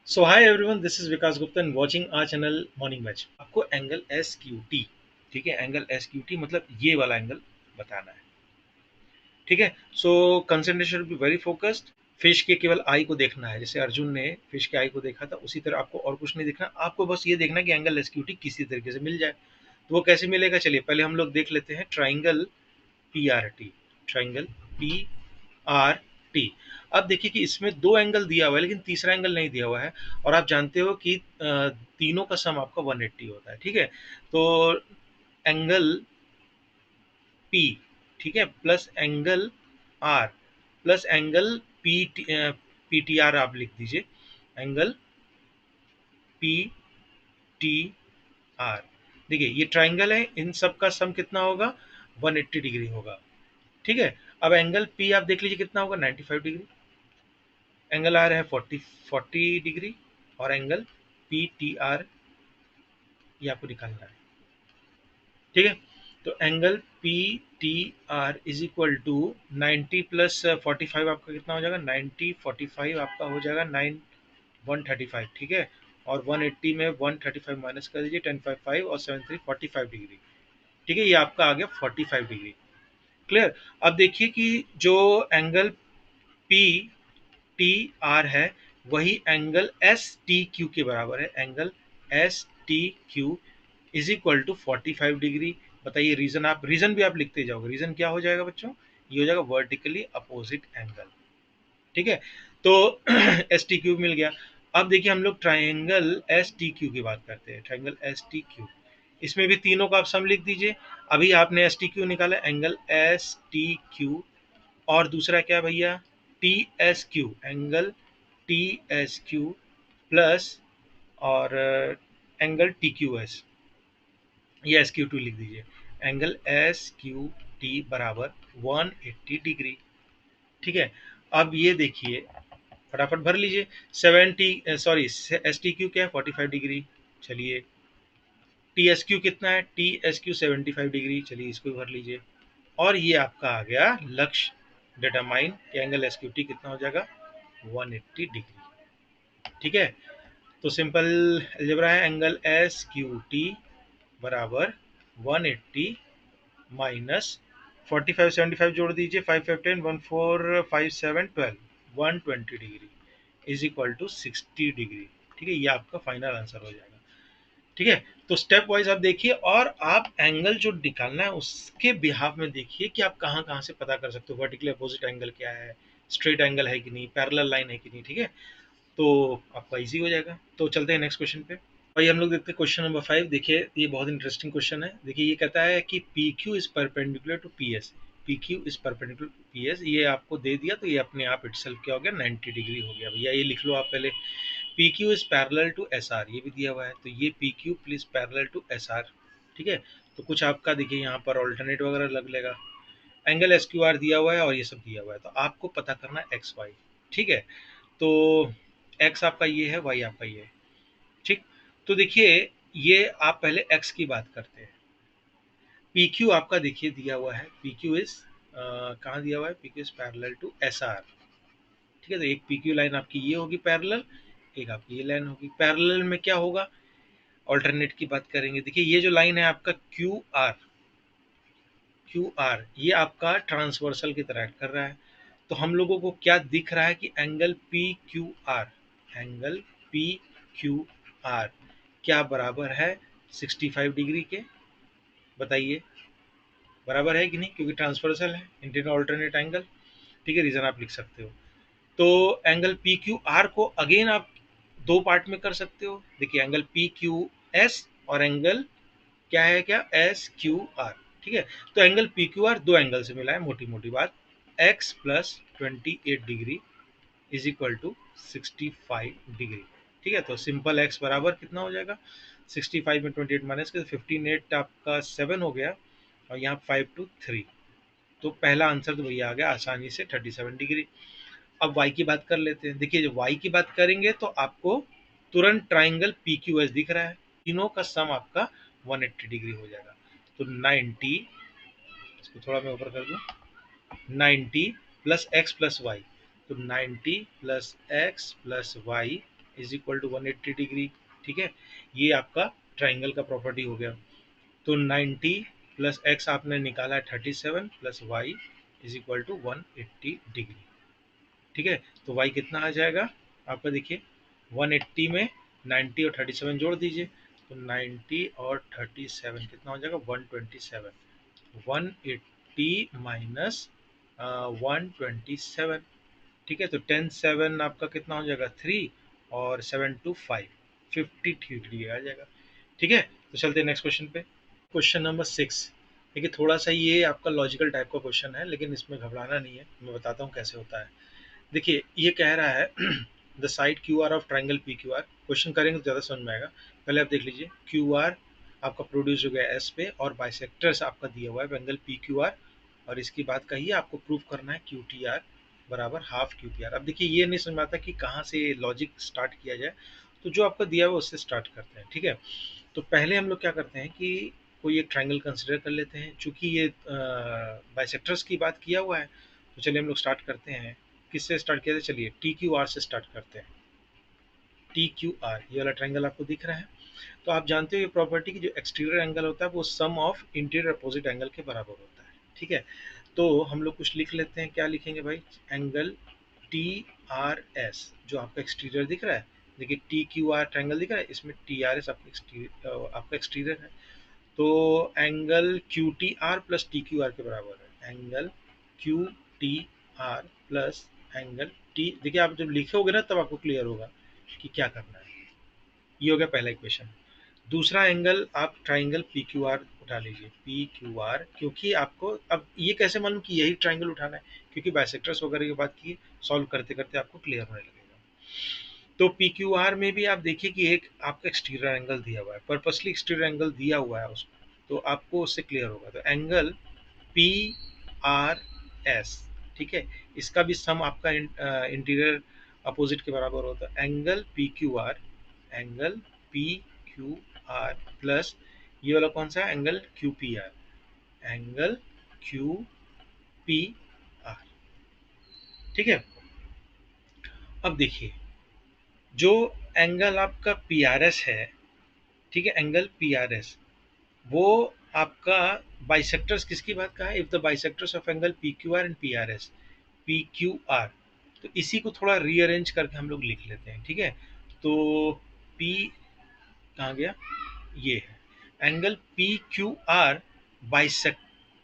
So hi everyone, this is Vikas Gupta and watching our channel morning match. आपको angle S Q T, ठीक है, angle S Q T मतलब ये वाला angle बताना है। ठीक है, so concentration be very focused. Fish के केवल आई को देखना है, जैसे अर्जुन ने फिश के आई को देखा था उसी तरह आपको और कुछ नहीं देखना। आपको बस ये देखना कि एंगल एस क्यू टी किसी तरीके से मिल जाए। तो वो कैसे मिलेगा, चलिए पहले हम लोग देख लेते हैं triangle P R T. Triangle P R T. अब देखिए कि इसमें दो एंगल दिया हुआ है लेकिन तीसरा एंगल नहीं दिया हुआ है। और आप जानते हो कि तीनों का सम आपका 180 होता है। ठीक है, तो एंगल पी, ठीक है, plus angle R plus angle P P T R आप लिख दीजिए। Angle P T R. देखिए ये ट्राइंगल है, इन सब का सम कितना होगा, 180 डिग्री होगा। ठीक है, अब एंगल पी आप देख लीजिए कितना होगा, 95 डिग्री। एंगल आर है 40 डिग्री। और एंगल पी टी आर ये आपको निकालना है। ठीक है, तो angle P T R is equal to 90 plus 45 आपका कितना हो जाएगा, 90 45 आपका हो जाएगा 9 135। ठीक है, और 180 में 135 माइनस कर दीजिए, 10 5 और 7 3 45 डिग्री। ठीक है, ये आपका आ गया 45 डिग्री। क्लियर। अब देखिए कि जो एंगल पी टी आर है वही एंगल एस टी क्यू के बराबर है। Angle S T Q is equal to 45 degree. बताइए रीजन, आप रीजन भी आप लिखते जाओगे। रीजन क्या हो जाएगा बच्चों, ये हो जाएगा वर्टिकली अपोजिट एंगल। ठीक है, तो एस टी क्यू मिल गया। अब देखिए हम लोग ट्राइंगल एस टी क्यू की बात करते हैं। ट्राइंगल एस टी क्यू, इसमें भी तीनों का आप सम लिख दीजिए। अभी आपने एस टी क्यू निकाला, एंगल एस टी क्यू। और दूसरा क्या भैया, T S Q, angle T S Q plus और एंगल टी क्यू एस, ये एस क्यू टू लिख दीजिए। एंगल एस क्यू टी बराबर 180 डिग्री। ठीक है, अब ये देखिए, फटाफट भर लीजिए। 70 सॉरी, एस टी क्यू क्या है, 45 डिग्री। चलिए, टी एस क्यू कितना है, टी एस क्यू 75 डिग्री। चलिए इसको भी भर लीजिए। और ये आपका आ गया लक्ष्य डिटरमाइन कि एंगल एस क्यू टी कितना हो जाएगा, 180 डिग्री। ठीक है, तो सिंपल अलजेब्रा है। एंगल एस क्यू टी बराबर 180 माइनस 45 75 जोड़ दीजिए, 5 5 10 1 4 5 7 12 120 degree is equal to 60 degree. ठीक है, ये आपका फाइनल आंसर हो जाएगा। ठीक है, तो स्टेप वाइज आप देखिए और आप एंगल जो निकालना है उसके बिहाफ में देखिए कि आप कहाँ कहाँ से पता कर सकते हो वर्टिकली अपोजिट एंगल क्या है, स्ट्रेट एंगल है कि नहीं, पैरेलल लाइन है कि नहीं। ठीक है, तो आपका इजी हो जाएगा। तो चलते हैं नेक्स्ट क्वेश्चन पे। भाई हम लोग देखते हैं क्वेश्चन नंबर 5। देखिए ये बहुत इंटरेस्टिंग क्वेश्चन है। देखिए ये कहता है कि P Q is perpendicular to P S. P Q is perpendicular to P S, ये आपको दे दिया तो ये अपने आप इटसेल्फ क्या हो गया, 90 डिग्री हो गया। भैया ये लिख लो आप पहले, P Q is parallel to S R, ये भी दिया हुआ है तो ये P Q please parallel to S R. ठीक है, तो कुछ आपका देखिए यहाँ पर ऑल्टरनेट वगैरह लग लेगा। एंगल एस क्यू आर दिया हुआ है और ये सब दिया हुआ है, तो आपको पता करना है एक्स वाई। ठीक है, तो एक्स आपका ये है, वाई आपका ये है। ठीक, तो देखिए ये आप पहले एक्स की बात करते हैं। पी क्यू आपका देखिए दिया हुआ है, पी क्यू इज कहाँ दिया हुआ है, P Q is parallel to S R. ठीक है, तो एक पी क्यू लाइन आपकी ये होगी पैरेलल, एक आपकी ये लाइन होगी पैरेलल। में क्या होगा, ऑल्टरनेट की बात करेंगे। देखिए ये जो लाइन है आपका क्यू आर, क्यू आर ये आपका ट्रांसवर्सल की तरह एक्ट कर रहा है। तो हम लोगों को क्या दिख रहा है कि angle P Q are, angle P Q are क्या बराबर है 65 डिग्री के। बताइए बराबर है कि नहीं, क्योंकि ट्रांसवर्सल है, इंटीरियर ऑल्टरनेट एंगल। ठीक है, रीजन आप लिख सकते हो। तो एंगल पी क्यू आर को अगेन आप दो पार्ट में कर सकते हो। देखिए एंगल पी क्यू एस और एंगल क्या है, क्या एस क्यू आर। ठीक है, तो एंगल पी क्यू आर दो एंगल से मिला है, मोटी मोटी बात, X plus 28 degree is equal to 65 degree. ठीक है, तो सिंपल एक्स बराबर कितना हो जाएगा, 65 में 28 माइनस के 15 8 आपका 7 हो गया, और यहाँ 5 2 3। तो पहला आंसर तो भैया आ गया आसानी से 37 डिग्री। अब y की बात कर लेते हैं। देखिए जब y की बात करेंगे तो आपको तुरंत ट्राइंगल पी क्यू एस दिख रहा है, तीनों का सम आपका 180 डिग्री हो जाएगा। तो 90, इसको थोड़ा मैं ऊपर कर दूं, 90 प्लस एक्स प्लस वाई, तो 90 plus X plus Y is equal to 180 degree. ठीक है, ये आपका ट्राइंगल का प्रॉपर्टी हो गया। तो 90 प्लस एक्स आपने निकाला 37 plus Y is equal to 180 degree. ठीक है, तो वाई कितना आ जाएगा आपका, देखिए 180 में 90 और 37 जोड़ दीजिए, तो 90 और 37 कितना हो जाएगा 127। 180 माइनस 127। ठीक है, तो 10 7 आपका कितना हो जाएगा 3 और 7 2 5, 53 डिग्री आ जाएगा। ठीक है, तो चलते हैं नेक्स्ट क्वेश्चन पे। Question number 6। देखिए थोड़ा सा ये आपका लॉजिकल टाइप का क्वेश्चन है, लेकिन इसमें घबराना नहीं है, मैं बताता हूँ कैसे होता है। देखिए ये कह रहा है the side Q R of triangle P Q are. Question करेंगे तो ज़्यादा समझ में आएगा। पहले आप देख लीजिए, क्यू आर आपका प्रोड्यूस हो गया एस पे, और बाइसेक्टर्स आपका दिया हुआ है एंगल पी क्यू आर, और इसकी बात कही है आपको प्रूव करना है क्यू टी आर बराबर हाफ क्यू पी आर। अब देखिए ये नहीं समझ में आता कि कहाँ से लॉजिक स्टार्ट किया जाए, तो जो आपका दिया हुआ उससे स्टार्ट करते हैं। ठीक है, तो पहले हम लोग क्या करते हैं कि कोई एक ट्राइंगल कंसिडर कर लेते हैं, चूंकि ये बाइसेक्टर्स की बात किया हुआ है, तो चलिए हम लोग स्टार्ट करते हैं। किससे स्टार्ट किया जाए, चलिए टी क्यू आर से स्टार्ट करते हैं। टी क्यू आर ये वाला ट्राइंगल आपको दिख रहा है। तो आप जानते हो ये प्रॉपर्टी की जो एक्सटीरियर एंगल होता है वो सम ऑफ इंटीरियर अपोजिट एंगल के बराबर होता है। ठीक है, तो हम लोग कुछ लिख लेते हैं। क्या लिखेंगे भाई, एंगल टी आर एस जो आपका एक्सटीरियर दिख रहा है। देखिए टी क्यू आर ट्राइंगल दिख रहा है, इसमें टी आर एस आपका एक्सटीरियर है। तो angle Q T are plus T Q R के बराबर है। Angle Q T are plus angle T, देखिए आप जब लिखोगे ना तब आपको क्लियर होगा कि क्या करना है। ये हो गया पहला इक्वेशन। दूसरा एंगल आप ट्राइंगल पी क्यू आर उठा लीजिए, पी क्यू आर, क्योंकि आपको अब ये कैसे मालूम कि यही ट्राइंगल उठाना है, क्योंकि बाइसेक्टर्स वगैरह की बात की, सॉल्व करते करते आपको क्लियर होने लगेगा। तो पी क्यू आर में भी आप देखिए कि एक आपका एक्सटीरियर एंगल दिया हुआ है, पर्पसली एक्सटीरियर एंगल दिया हुआ है उसको, तो आपको उससे क्लियर होगा। तो एंगल पी आर एस, ठीक है, इसका भी सम आपका इंटीरियर अपोजिट के बराबर होता है। Angle P Q are, angle P Q are plus ये वाला कौन सा है, angle Q P are, angle Q P R. ठीक है, अब देखिए जो एंगल आपका पी आर एस है, ठीक है, एंगल पी आर एस वो आपका बाइसेक्टर्स किसकी बात का है, if the bisectors of angle P Q are and P R S, P Q are, तो इसी को थोड़ा रीअरेंज करके हम लोग लिख लेते हैं। ठीक है, तो पी कहाँ गया, ये है angle P Q R bisect,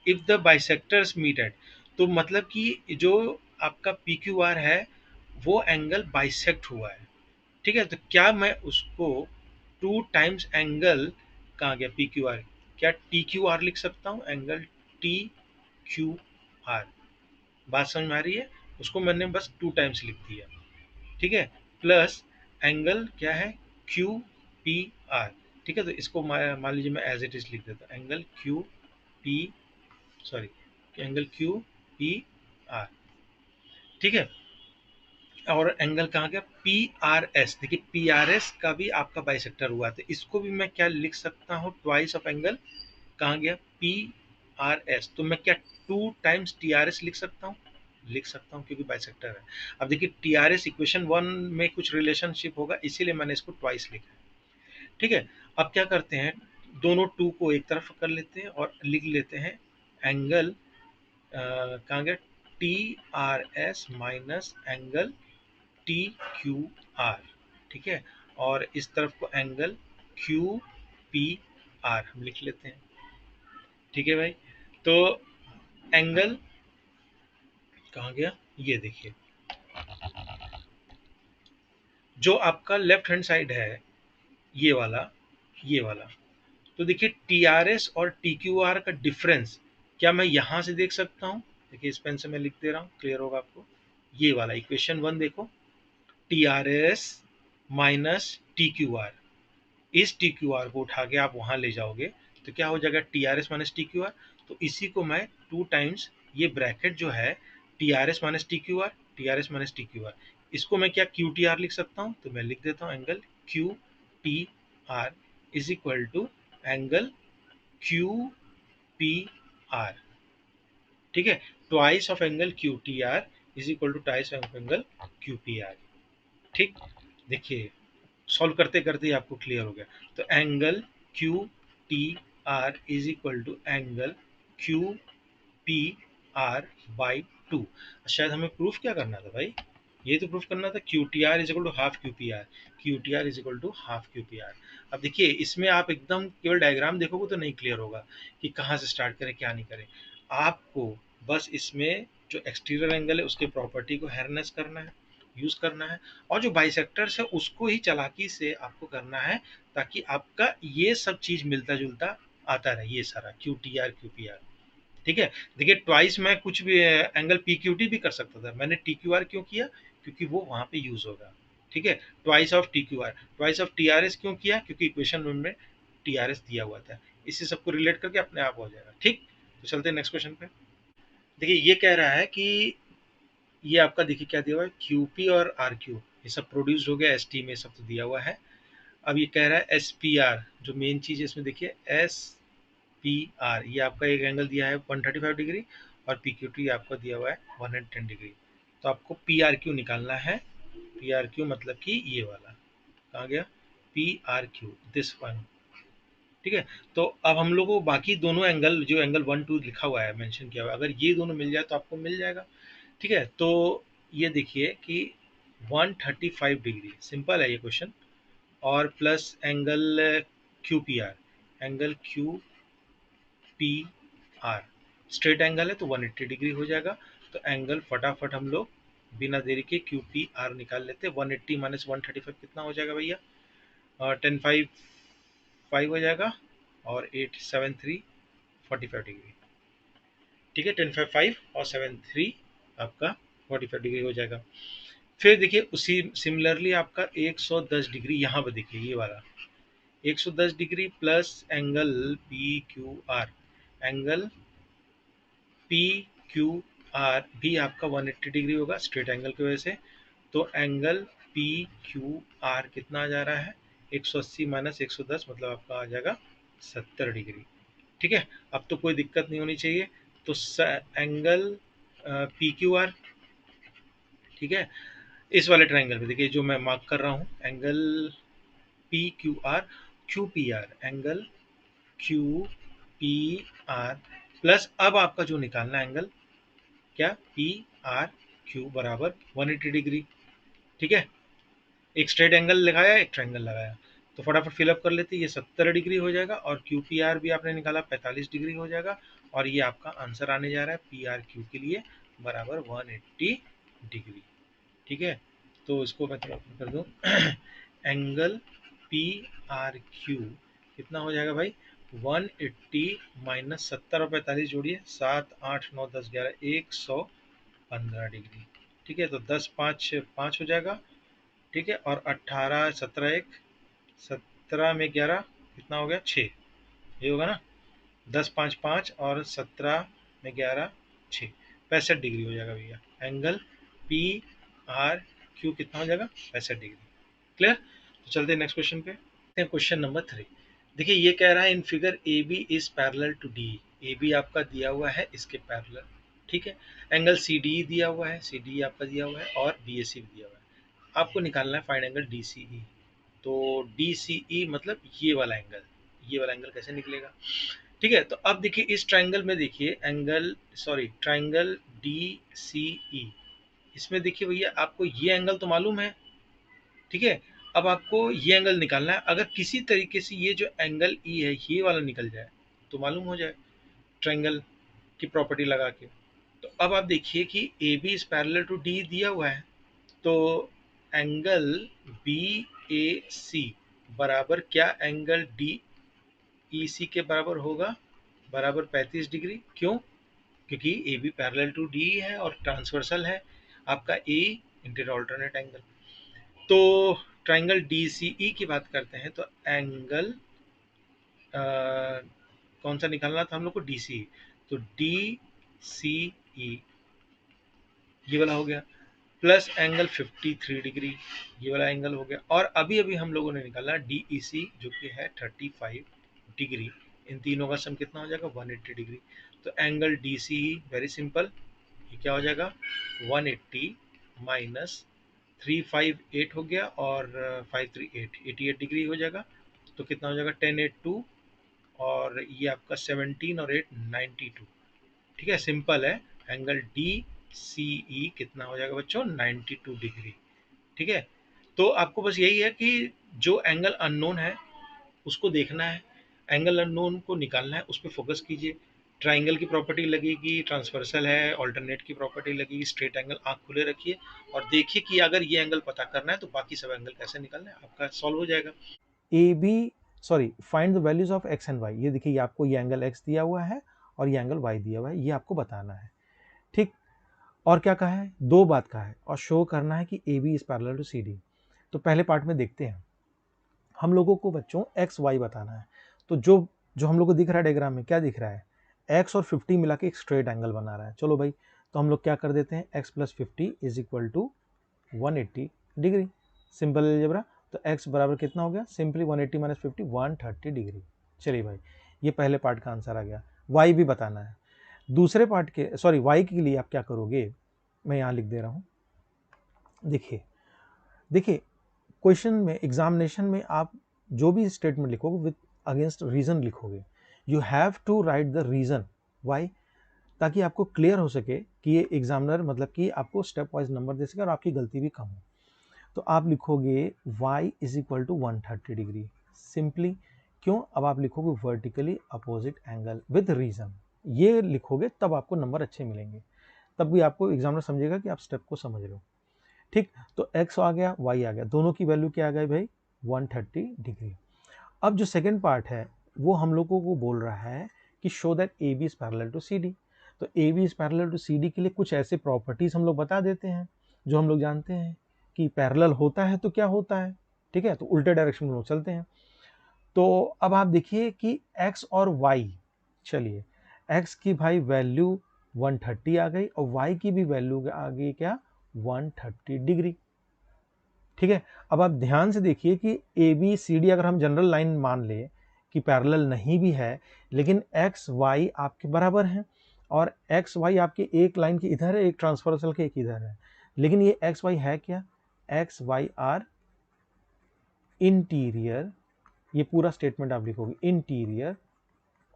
if the bisectors meet at, तो मतलब कि जो आपका पी क्यू आर है वो एंगल बाइसेक्ट हुआ है। ठीक है, तो क्या मैं उसको टू टाइम्स एंगल कहाँ गया पी क्यू आर, क्या टी क्यू आर लिख सकता हूँ, एंगल टी क्यू आर, बात समझ में आ रही है, उसको मैंने बस टू टाइम्स लिख दिया। ठीक है, प्लस एंगल क्या है क्यू पी आर। ठीक है, तो इसको मान लीजिए मैं एज इट इज लिख देता हूँ, angle Q P, sorry, angle Q P R. ठीक है, और एंगल कहाँ गया पी आर एस, देखिए पी आर एस का भी आपका बाइसेक्टर हुआ, तो इसको भी मैं क्या लिख सकता हूँ, ट्वाइस ऑफ एंगल कहाँ गया पी आर एस, तो मैं क्या two times T R S लिख सकता हूँ, लिख सकता हूँ क्योंकि बाइसेक्टर है। अब देखिए टी आर एस इक्वेशन 1 में कुछ रिलेशनशिप होगा, इसीलिए मैंने इसको ट्वाइस लिखा है। ठीक है, अब क्या करते हैं, दोनों टू को एक तरफ कर लेते हैं और लिख लेते हैं एंगल कहाँ गया T R S minus angle T Q R. ठीक है, और इस तरफ को एंगल क्यू पी आर हम लिख लेते हैं। ठीक है भाई, तो एंगल कहाँ गया, ये देखिए जो आपका लेफ्ट हैंड साइड है ये वाला, ये वाला, तो देखिए टी आर एस और टी क्यू आर का डिफरेंस क्या मैं यहाँ से देख सकता हूँ, देखिए इस पेन से मैं लिख दे रहा हूँ, क्लियर होगा आपको। ये वाला इक्वेशन 1 देखो, T R S minus T Q R, इस टी क्यू आर को उठा के आप वहां ले जाओगे तो क्या हो जाएगा T R S minus T Q R, तो इसी को मैं टू टाइम्स ये ब्रैकेट जो है T R S minus T Q R, T R S minus T Q R, इसको मैं क्या क्यू टी आर लिख सकता हूँ, तो मैं लिख देता हूँ angle Q T R is equal to angle Q P R. ठीक है, twice of angle Q T R is equal to twice of angle Q P R. ठीक, देखिए सॉल्व करते करते ही आपको क्लियर हो गया। तो angle Q T R is equal to angle Q P R by two. शायद हमें प्रूफ क्या करना था भाई, ये तो प्रूफ करना था Q T R is equal to half Q P R, Q T R is equal to half Q P R. अब देखिए इसमें आप एकदम केवल डायग्राम देखोगे तो नहीं क्लियर होगा कि कहाँ से स्टार्ट करें क्या नहीं करें। आपको बस इसमें जो एक्सटीरियर एंगल है उसके प्रॉपर्टी को हैरनेस करना है, यूज करना है, और जो बाइसेक्टर्स है उसको ही चालाकी से आपको करना है, ताकि आपका ये सब चीज मिलता जुलता आता रहे, ये सारा Q T are Q P R. ठीक है। देखिए ट्वाइस मैं कुछ भी एंगल पी क्यू टी भी कर सकता था, मैंने टी क्यू आर क्यों किया, क्योंकि वो वहां पे यूज होगा। ठीक है। Twice of T Q R, twice of T R S क्यों किया, क्योंकि इक्वेशन में टी आर एस दिया हुआ था। इसी सबको रिलेट करके अपने आप हो जाएगा। ठीक, तो चलते हैं नेक्स्ट क्वेश्चन पे। देखिए ये कह रहा है कि ये आपका देखिए क्या दिया हुआ है, क्यू पी और आर क्यू ये सब प्रोड्यूस हो गया, एस टी में सब तो दिया हुआ है। अब ये कह रहा है एस पी आर, जो मेन चीज है इसमें देखिए एस पी आर, ये आपका एक एंगल दिया है 135 डिग्री, और पी क्यू टी आपको दिया हुआ है 110 डिग्री। तो आपको पी आर क्यू निकालना है। पी आर क्यू मतलब कि ये वाला कहाँ गया, P R Q this one. ठीक है। तो अब हम लोग को बाकी दोनों एंगल, जो एंगल 1 2 लिखा हुआ है मेंशन किया हुआ है, अगर ये दोनों मिल जाए तो आपको मिल जाएगा। ठीक है। तो ये देखिए कि 135 डिग्री सिंपल है ये क्वेश्चन, और plus angle Q P are, angle Q P are straight angle है तो 180 डिग्री हो जाएगा। तो एंगल फटाफट हम लोग बिना देरी के क्यू पी आर निकाल लेते हैं। 180 माइनस 135 कितना हो जाएगा भैया, 10 5 हो जाएगा, और 8 7 3 45 डिग्री। ठीक है, 10 5 5 और 7 3 आपका 45 डिग्री हो जाएगा। फिर देखिए उसी सिमिलरली आपका 110 डिग्री यहाँ पर देखिए ये वाला 110 degree plus angle P Q are, angle P Q are भी आपका 180 डिग्री होगा स्ट्रेट एंगल की वजह से। तो एंगल पी क्यू आर कितना आ जा रहा है, 180 माइनस 110 मतलब आपका आ जाएगा 70 डिग्री। ठीक है। अब तो कोई दिक्कत नहीं होनी चाहिए। तो एंगल पी क्यू आर, ठीक है, इस वाले ट्राइंगल में देखिए जो मैं मार्क कर रहा हूँ, angle P Q are, Q P are, angle Q P R plus अब आपका जो निकालना है एंगल क्या, पी आर क्यू बराबर 180 डिग्री। ठीक है। एक स्ट्रेट एंगल लगाया, एक ट्रायंगल लगाया, तो फटाफट फिलअप कर लेते, ये 70 डिग्री हो जाएगा, और क्यू पी आर भी आपने निकाला 45 डिग्री हो जाएगा, और ये आपका आंसर आने जा रहा है पी आर क्यू के लिए बराबर 180 डिग्री। ठीक है। तो इसको मैं थोड़ा कर दूँ एंगल पी आर क्यू कितना हो जाएगा भाई, 180 माइनस 70 और 45 जोड़िए, 7 8 9 10 11 115 डिग्री। ठीक है। तो 10 5 5 हो जाएगा। ठीक है। और 18 17 1 17 में 11 कितना हो गया 6, ये होगा ना, 10 5 5 और 17 में 11 6, 65 डिग्री हो जाएगा भैया। एंगल पी आर क्यू कितना हो जाएगा, 65 डिग्री। क्लियर। तो चलते हैं नेक्स्ट क्वेश्चन पे। Question number 3। देखिए ये कह रहा है in figure A B is parallel to D, A B आपका दिया हुआ है इसके पैरेलल। ठीक है। एंगल सी डी दिया हुआ है, सी डी आपका दिया हुआ है, और बी ए सी भी दिया हुआ है। आपको निकालना है फाइंड एंगल डी सी ई। तो डी सी ई मतलब ये वाला एंगल, ये वाला एंगल कैसे निकलेगा। ठीक है। तो अब देखिए इस ट्राइंगल में देखिए angle, sorry triangle D C E, इसमें देखिए भैया आपको ये एंगल तो मालूम है। ठीक है। अब आपको ये एंगल निकालना है, अगर किसी तरीके से ये जो एंगल ई है ये वाला निकल जाए तो मालूम हो जाए ट्रायंगल की प्रॉपर्टी लगा के। तो अब आप देखिए कि A B is parallel to D दिया हुआ है, तो एंगल बी ए सी बराबर क्या एंगल डी ई सी के बराबर होगा, बराबर 35 डिग्री। क्यों, क्योंकि A B parallel to D है और ट्रांसवर्सल है आपका ए इंटर ऑल्टरनेट एंगल। तो ट्राइंगल डी सी ई की बात करते हैं, तो एंगल कौन सा निकालना था हम लोग को, डी सी ई। तो डी सी ई ये वाला हो गया, प्लस एंगल 53 डिग्री ये वाला एंगल हो गया, और अभी अभी हम लोगों ने निकाला डी ई सी जो कि है 35 डिग्री। इन तीनों का सम कितना हो जाएगा, 180 डिग्री। तो angle D C E very simple, ये क्या हो जाएगा 180 माइनस 358 हो गया और 538 88 डिग्री हो जाएगा। तो कितना हो जाएगा 1082, और ये आपका 17 और 8 92। ठीक है, सिंपल है। एंगल डी सी ई कितना हो जाएगा बच्चों 92 डिग्री। ठीक है, तो आपको बस यही है कि जो एंगल अननोन है उसको देखना है, एंगल अननोन को निकालना है, उस पर फोकस कीजिए। ट्राइंगल की प्रॉपर्टी लगेगी, ट्रांसवर्सल है, ऑल्टरनेट की प्रॉपर्टी लगेगी, स्ट्रेट एंगल, आंख खुले रखिए और देखिए कि अगर ये एंगल पता करना है तो बाकी सब एंगल कैसे निकालना है, आपका सॉल्व हो जाएगा। A B sorry find the values of X and Y. ये देखिए, ये आपको ये एंगल एक्स दिया हुआ है और ये एंगल वाई दिया हुआ है, ये आपको बताना है। ठीक, और क्या कहा है, दो बात कहा है, और शो करना है कि A B is parallel to C D. तो पहले पार्ट में देखते हैं, हम लोगों को बच्चों एक्स वाई बताना है। तो जो जो हम लोग को दिख रहा है डायग्राम में, क्या दिख रहा है, एक्स और 50 मिला के एक स्ट्रेट एंगल बना रहा है। चलो भाई, तो हम लोग क्या कर देते हैं, x plus 50 is equal to 180 degree. Simple algebra. तो एक्स बराबर कितना हो गया, सिंपली 180 माइनस 50 130 डिग्री। चलिए भाई, ये पहले पार्ट का आंसर आ गया। वाई भी बताना है। दूसरे पार्ट के सॉरी वाई के लिए आप क्या करोगे, मैं यहाँ लिख दे रहा हूँ। देखिए देखिए, क्वेश्चन में, एग्जामिनेशन में आप जो भी स्टेटमेंट लिखोगे विथ अगेंस्ट रीजन लिखोगे। You have to write the reason why, ताकि आपको क्लियर हो सके कि ये एग्जामिनर मतलब कि आपको स्टेप वाइज नंबर दे सके और आपकी गलती भी कम हो। तो आप लिखोगे y is equal to 130 degree simply. क्यों, अब आप लिखोगे vertically opposite angle with reason. ये लिखोगे तब आपको नंबर अच्छे मिलेंगे, तब भी आपको एग्जामिनर समझेगा कि आप स्टेप को समझ रहे हो। ठीक, तो x आ गया, y आ गया, दोनों की वैल्यू क्या आ गई भाई 130 डिग्री। अब जो सेकेंड पार्ट है वो हम लोगों को बोल रहा है कि show that A B is parallel to C D. तो A B is parallel to C D के लिए कुछ ऐसे प्रॉपर्टीज हम लोग बता देते हैं जो हम लोग जानते हैं कि पैरेलल होता है तो क्या होता है। ठीक है, तो उल्टे डायरेक्शन में लोग चलते हैं। तो अब आप देखिए कि x और y, चलिए x की भाई वैल्यू 130 आ गई और y की भी वैल्यू आ गई क्या 130 डिग्री। ठीक है, अब आप ध्यान से देखिए कि ए बी सी डी अगर हम जनरल लाइन मान ले कि पैरेलल नहीं भी है, लेकिन एक्स वाई आपके बराबर हैं और एक्स वाई आपके एक लाइन के इधर है, एक ट्रांसफर्सल के एक इधर है, लेकिन ये एक्स वाई है क्या, एक्स वाई आर इंटीरियर। ये पूरा स्टेटमेंट आप लिखोगे, interior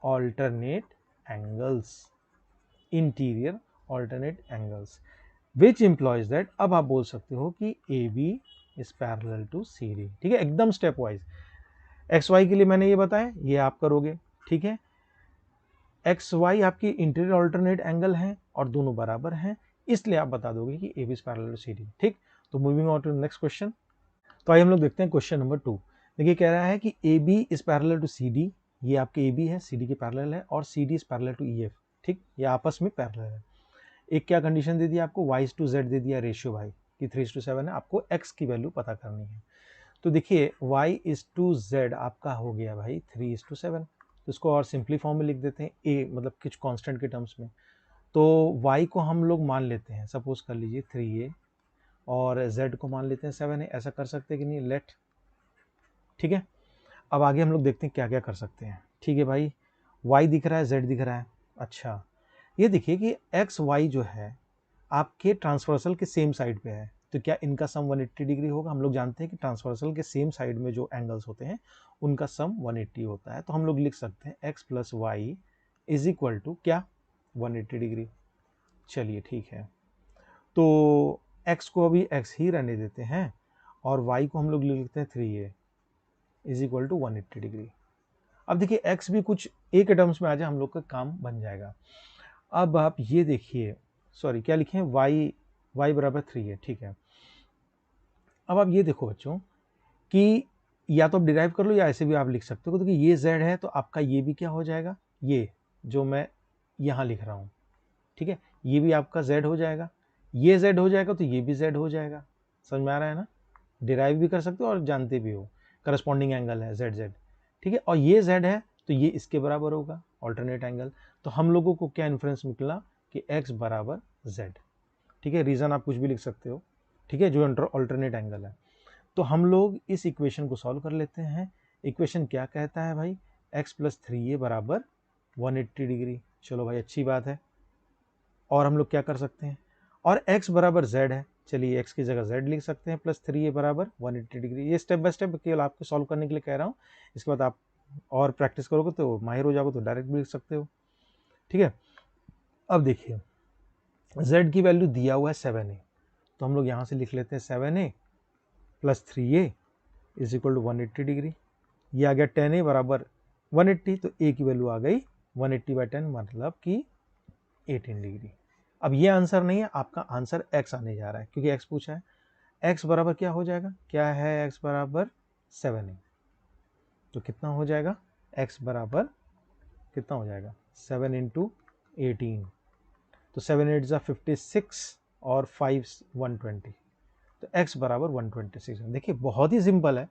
alternate angles, interior alternate angles which implies that. अब आप बोल सकते हो कि A B is parallel to C D. ठीक है, एकदम स्टेप वाइज। एक्स वाई के लिए मैंने ये बताया, ये आप करोगे। ठीक है, एक्स वाई आपकी इंटीरियर ऑल्टरनेट एंगल हैं और दोनों बराबर हैं, इसलिए आप बता दोगे कि A B is parallel to C D. ठीक, तो moving on to next question. तो आइए हम लोग देखते हैं क्वेश्चन नंबर 2। देखिए कह रहा है कि A B is parallel to C D. ये आपके ए बी है, सी डी के पैरेलल है, और C D is parallel to E F. ठीक, ये आपस में पैरेलल है। एक क्या कंडीशन दे दिया आपको, y टू z दे दिया रेशियो भाई कि 3:7 है, आपको x की वैल्यू पता करनी है। तो देखिए y इज टू z आपका हो गया भाई 3:7। तो इसको और सिंपली फॉर्म में लिख देते हैं, a मतलब कुछ कांस्टेंट के टर्म्स में। तो y को हम लोग मान लेते हैं, सपोज कर लीजिए 3a, और z को मान लेते हैं 7 है। ऐसा कर सकते हैं कि नहीं, लेट। ठीक है, अब आगे हम लोग देखते हैं क्या क्या कर सकते हैं। ठीक है भाई, y दिख रहा है, z दिख रहा है। अच्छा, ये देखिए कि एक्स वाई जो है आपके ट्रांसवर्सल के सेम साइड पे है, तो क्या इनका सम 180 डिग्री होगा। हम लोग जानते हैं कि ट्रांसवर्सल के सेम साइड में जो एंगल्स होते हैं उनका सम 180 होता है। तो हम लोग लिख सकते हैं x plus Y is equal to क्या 180 डिग्री। चलिए ठीक है, तो एक्स को अभी एक्स ही रहने देते हैं और वाई को हम लोग लिख लेते हैं 3a is equal to 180 degree. अब देखिए एक्स भी कुछ ए के टर्म्स में आ जाए, हम लोग का काम बन जाएगा। अब आप ये देखिए, सॉरी क्या लिखे, y बराबर 3 है। ठीक है, अब आप ये देखो बच्चों कि या तो आप डिराइव कर लो या ऐसे भी आप लिख सकते हो। तो ये z है तो आपका ये भी क्या हो जाएगा, ये जो मैं यहाँ लिख रहा हूँ। ठीक है, ये भी आपका z हो जाएगा, ये z हो जाएगा तो ये भी z हो जाएगा। समझ में आ रहा है ना, डिराइव भी कर सकते हो और जानते भी हो, करस्पॉन्डिंग एंगल है z। ठीक है, और ये z है तो ये इसके बराबर होगा, ऑल्टरनेट एंगल। तो हम लोगों को क्या इन्फ्रेंस निकला कि x बराबर z। ठीक है, रीजन आप कुछ भी लिख सकते हो। ठीक है, जो ऑल्टरनेट एंगल है। तो हम लोग इस इक्वेशन को सॉल्व कर लेते हैं। इक्वेशन क्या कहता है भाई, x प्लस 3a बराबर 180 डिग्री। चलो भाई अच्छी बात है। और हम लोग क्या कर सकते हैं, और x बराबर z है चलिए x की जगह z लिख सकते हैं प्लस 3a बराबर 180 डिग्री। ये स्टेप बाय स्टेप केवल आपको सॉल्व करने के लिए कह रहा हूँ, इसके बाद आप और प्रैक्टिस करोगे तो माहिर हो जाओगे तो डायरेक्ट भी लिख सकते हो। ठीक है, अब देखिए z की वैल्यू दिया हुआ है 7a, तो हम लोग यहाँ से लिख लेते हैं 7a plus 3a is equal to 180 degree. ये आ गया 10a बराबर 180, तो a की वैल्यू आ गई 180/10 मतलब कि 18 डिग्री। अब ये आंसर नहीं है, आपका आंसर x आने जा रहा है क्योंकि x पूछा है। x बराबर क्या हो जाएगा, क्या है x बराबर 7a, तो कितना हो जाएगा x बराबर कितना हो जाएगा 7 इंटू 18, तो 7 8 जा 56 और 5 120, तो x बराबर 126। देखिए बहुत ही सिंपल है,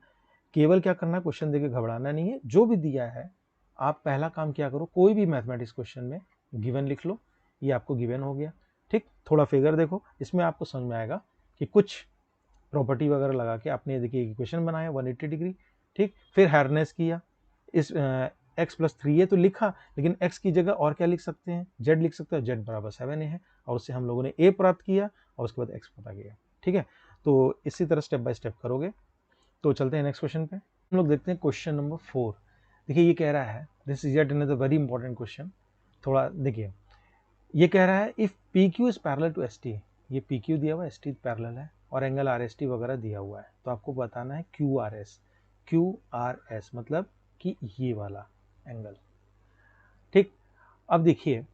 केवल क्या करना है क्वेश्चन देके घबराना नहीं है, जो भी दिया है आप पहला काम क्या करो, कोई भी मैथमेटिक्स क्वेश्चन में गिवन लिख लो, ये आपको गिवन हो गया। ठीक, थोड़ा फिगर देखो, इसमें आपको समझ में आएगा कि कुछ प्रॉपर्टी वगैरह लगा के आपने देखिए इक्वेशन बनाया 180 डिग्री। ठीक, फिर हार्नेस किया, इस x प्लस 3a तो लिखा, लेकिन x की जगह और क्या लिख सकते हैं, z लिख सकते हैं, z बराबर 7a है, और उससे हम लोगों ने a प्राप्त किया और उसके बाद x पता किया। ठीक है, तो इसी तरह स्टेप बाय स्टेप करोगे। तो चलते हैं नेक्स्ट क्वेश्चन पे, हम लोग देखते हैं क्वेश्चन नंबर 4। देखिए ये कह रहा है, this is yet another very important question. थोड़ा देखिए, ये कह रहा है if P Q is parallel to S T, ये पी क्यू दिया हुआ है, एस टी पैरेलल है, और एंगल आर एस टी वगैरह दिया हुआ है, तो आपको बताना है Q R S. Q R S मतलब कि ये वाला एंगल। ठीक, अब देखिए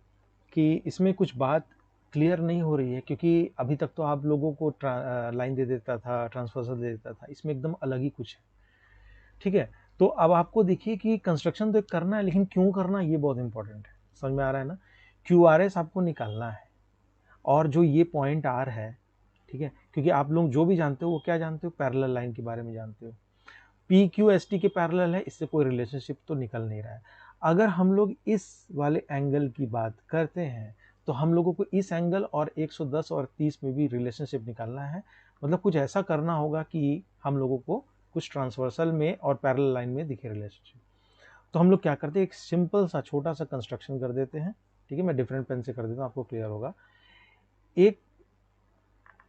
कि इसमें कुछ बात क्लियर नहीं हो रही है, क्योंकि अभी तक तो आप लोगों को लाइन दे देता था, ट्रांसवर्सल दे देता था, इसमें एकदम अलग ही कुछ है। ठीक है, तो अब आपको देखिए कि कंस्ट्रक्शन तो करना है, लेकिन क्यों करना है ये बहुत इंपॉर्टेंट है, समझ में आ रहा है ना। क्यू आर एस आपको निकालना है, और जो ये पॉइंट आर है, ठीक है, क्योंकि आप लोग जो भी जानते हो वो क्या जानते हो, पैरेलल लाइन के बारे में जानते हो। पी क्यू एस टी के पैरेलल है, इससे कोई रिलेशनशिप तो निकल नहीं रहा है। अगर हम लोग इस वाले एंगल की बात करते हैं तो हम लोगों को इस एंगल और 110 और 30 में भी रिलेशनशिप निकालना है, मतलब कुछ ऐसा करना होगा कि हम लोगों को कुछ ट्रांसवर्सल में और पैरेलल लाइन में दिखे रिलेशनशिप। तो हम लोग क्या करते हैं, एक सिंपल सा छोटा सा कंस्ट्रक्शन कर देते हैं। ठीक है, मैं डिफरेंट पेन से कर देता हूँ, आपको क्लियर होगा। एक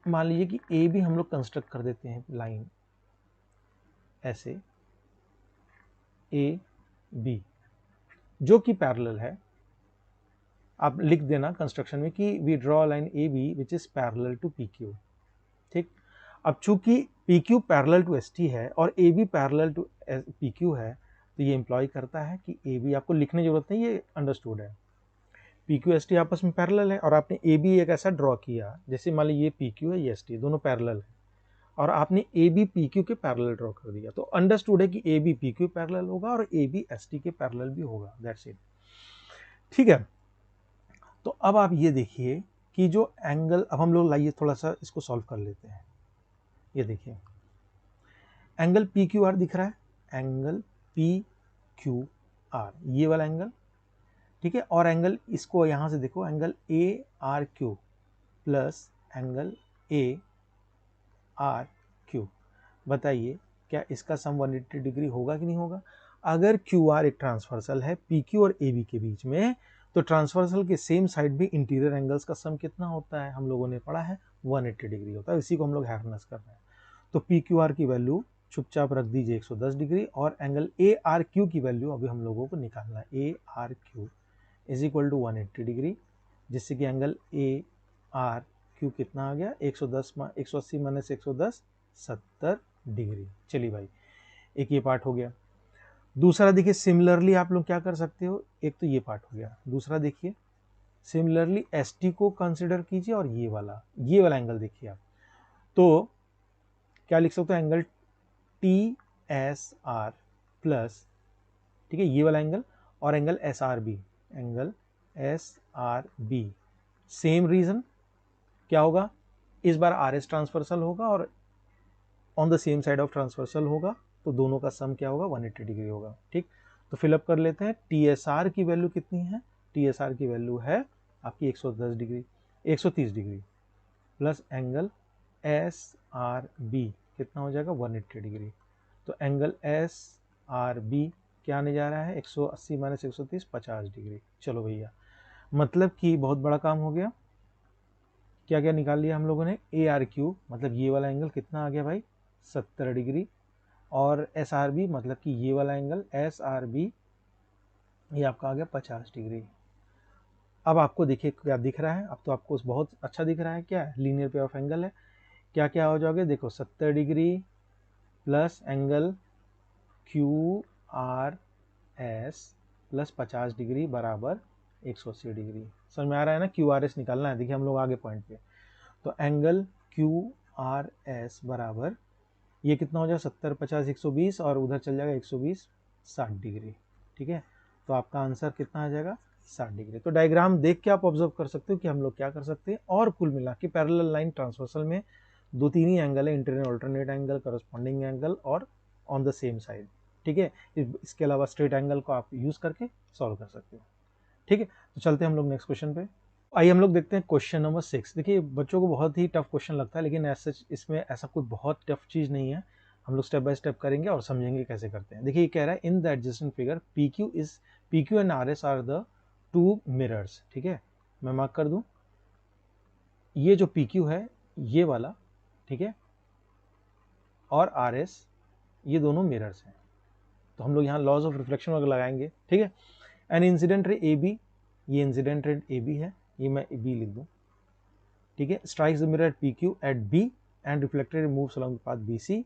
मान लीजिए कि ए भी हम लोग कंस्ट्रक्ट कर देते हैं लाइन ऐसे, ए बी जो कि पैरेलल है। आप लिख देना कंस्ट्रक्शन में कि we draw line A B which is parallel to P Q. ठीक, अब चूंकि P Q parallel to S T है और A B parallel to P Q है, तो ये इंप्लॉय करता है कि ए बी, आपको लिखने की जरूरत नहीं, ये अंडरस्टूड है। पी क्यू एस टी आपस में पैरेलल है, और आपने ए बी एक ऐसा ड्रॉ किया, जैसे मान लीजिए ये पी क्यू है, ये एस टी, दोनों पैरेलल है, और आपने ए बी पी क्यू के पैरेलल ड्रॉ कर दिया, तो अंडरस्टूड है कि A B P Q parallel होगा और ए बी एस टी के पैरेलल भी होगा, दैट्स इट। ठीक है, तो अब आप ये देखिए कि जो एंगल, अब हम लोग लाइए थोड़ा सा इसको सॉल्व कर लेते हैं। ये देखिए एंगल पी क्यू आर दिख रहा है, एंगल पी क्यू आर, ये वाला एंगल। ठीक है, और एंगल इसको यहां से देखो, angle A R Q plus angle A R Q, बताइए क्या इसका सम 180 डिग्री होगा कि नहीं होगा। अगर क्यू आर एक ट्रांसवर्सल है पी क्यू और ए बी के बीच में, तो ट्रांसवर्सल के सेम साइड भी इंटीरियर एंगल्स का सम कितना होता है, हम लोगों ने पढ़ा है 180 डिग्री होता है, इसी को हम लोग हैर्नेस कर रहे हैं। तो पी क्यू आर की वैल्यू चुपचाप रख दीजिए 110 डिग्री, और एंगल ए आर क्यू की वैल्यू अभी हम लोगों को निकालना है, A R Q is equal to 180 degree, जिससे कि एंगल ए आर क्यू कितना आ गया 110 180 माइनस 110 70 डिग्री। चलिए भाई, एक ये पार्ट हो गया। दूसरा देखिए, सिमिलरली आप लोग क्या कर सकते हो, एक तो ये पार्ट हो गया, दूसरा देखिए सिमिलरली एस टी को कंसिडर कीजिए, और ये वाला एंगल देखिए आप, तो क्या लिख सकते हो, angle T S R plus, ठीक है, ये वाला एंगल, और angle S R B, angle S R B, same reason क्या होगा, इस बार आर एस ट्रांसवर्सल होगा और on the same side of transversal होगा, तो दोनों का सम क्या होगा 180 डिग्री होगा। ठीक, तो फिलअप कर लेते हैं, टी एस आर की वैल्यू कितनी है, टी एस आर की वैल्यू है आपकी 110 degree 130 degree plus angle S R B कितना हो जाएगा 180 डिग्री, तो एंगल एस आर बी क्या आने जा रहा है 180 माइनस 130 50 डिग्री। चलो भैया, मतलब कि बहुत बड़ा काम हो गया, क्या क्या निकाल लिया हम लोगों ने, ए आर क्यू मतलब ये वाला एंगल कितना आ गया भाई 70 डिग्री, और एस आर बी मतलब कि ये वाला एंगल एस आर बी ये आपका आ गया 50 डिग्री। अब आपको देखिए क्या दिख रहा है, अब तो आपको बहुत अच्छा दिख रहा है, क्या है लीनियर पेयर ऑफ एंगल है। क्या क्या हो जाओगे, देखो 70 degree plus angle Q R S plus 50 degree बराबर 180 डिग्री। समझ में आ रहा है ना, क्यू आर एस निकालना है। देखिए हम लोग आगे पॉइंट पे, तो एंगल क्यू आर एस बराबर ये कितना हो जाएगा 70 50 120 और उधर चल जाएगा 120 60 डिग्री। ठीक है, तो आपका आंसर कितना आ जाएगा 60 डिग्री। तो डायग्राम देख के आप ऑब्जर्व कर सकते हो कि हम लोग क्या कर सकते हैं। और कुल मिला के पैरेलल लाइन ट्रांसवर्सल में दो तीन ही एंगल है, internal alternate angle, corresponding angle और ऑन द सेम साइड। ठीक है, इसके अलावा स्ट्रेट एंगल को आप यूज करके सॉल्व कर सकते हो। ठीक है, तो चलते हैं हम लोग नेक्स्ट क्वेश्चन पे। आइए हम लोग देखते हैं क्वेश्चन नंबर 6। देखिए बच्चों को बहुत ही टफ क्वेश्चन लगता है, लेकिन ऐसा इसमें ऐसा कोई बहुत टफ चीज़ नहीं है। हम लोग स्टेप बाय स्टेप करेंगे और समझेंगे कैसे करते हैं। देखिए ये कह रहा है in the adjacent figure P Q and R S R the two mirrors. ठीक है, मैं मार्क कर दूं, ये जो पी क्यू है ये वाला, ठीक है, और आर एस ये दोनों मिरर्स हैं। तो हम लोग यहाँ लॉज ऑफ रिफ्लेक्शन वगैरह लगाएंगे। ठीक है, an incident ray A B, ये इंसिडेंट रे ए बी है, ये मैं बी लिख दूं। ठीक है, strikes the mirror at P Q at B and reflected moves along the path B C.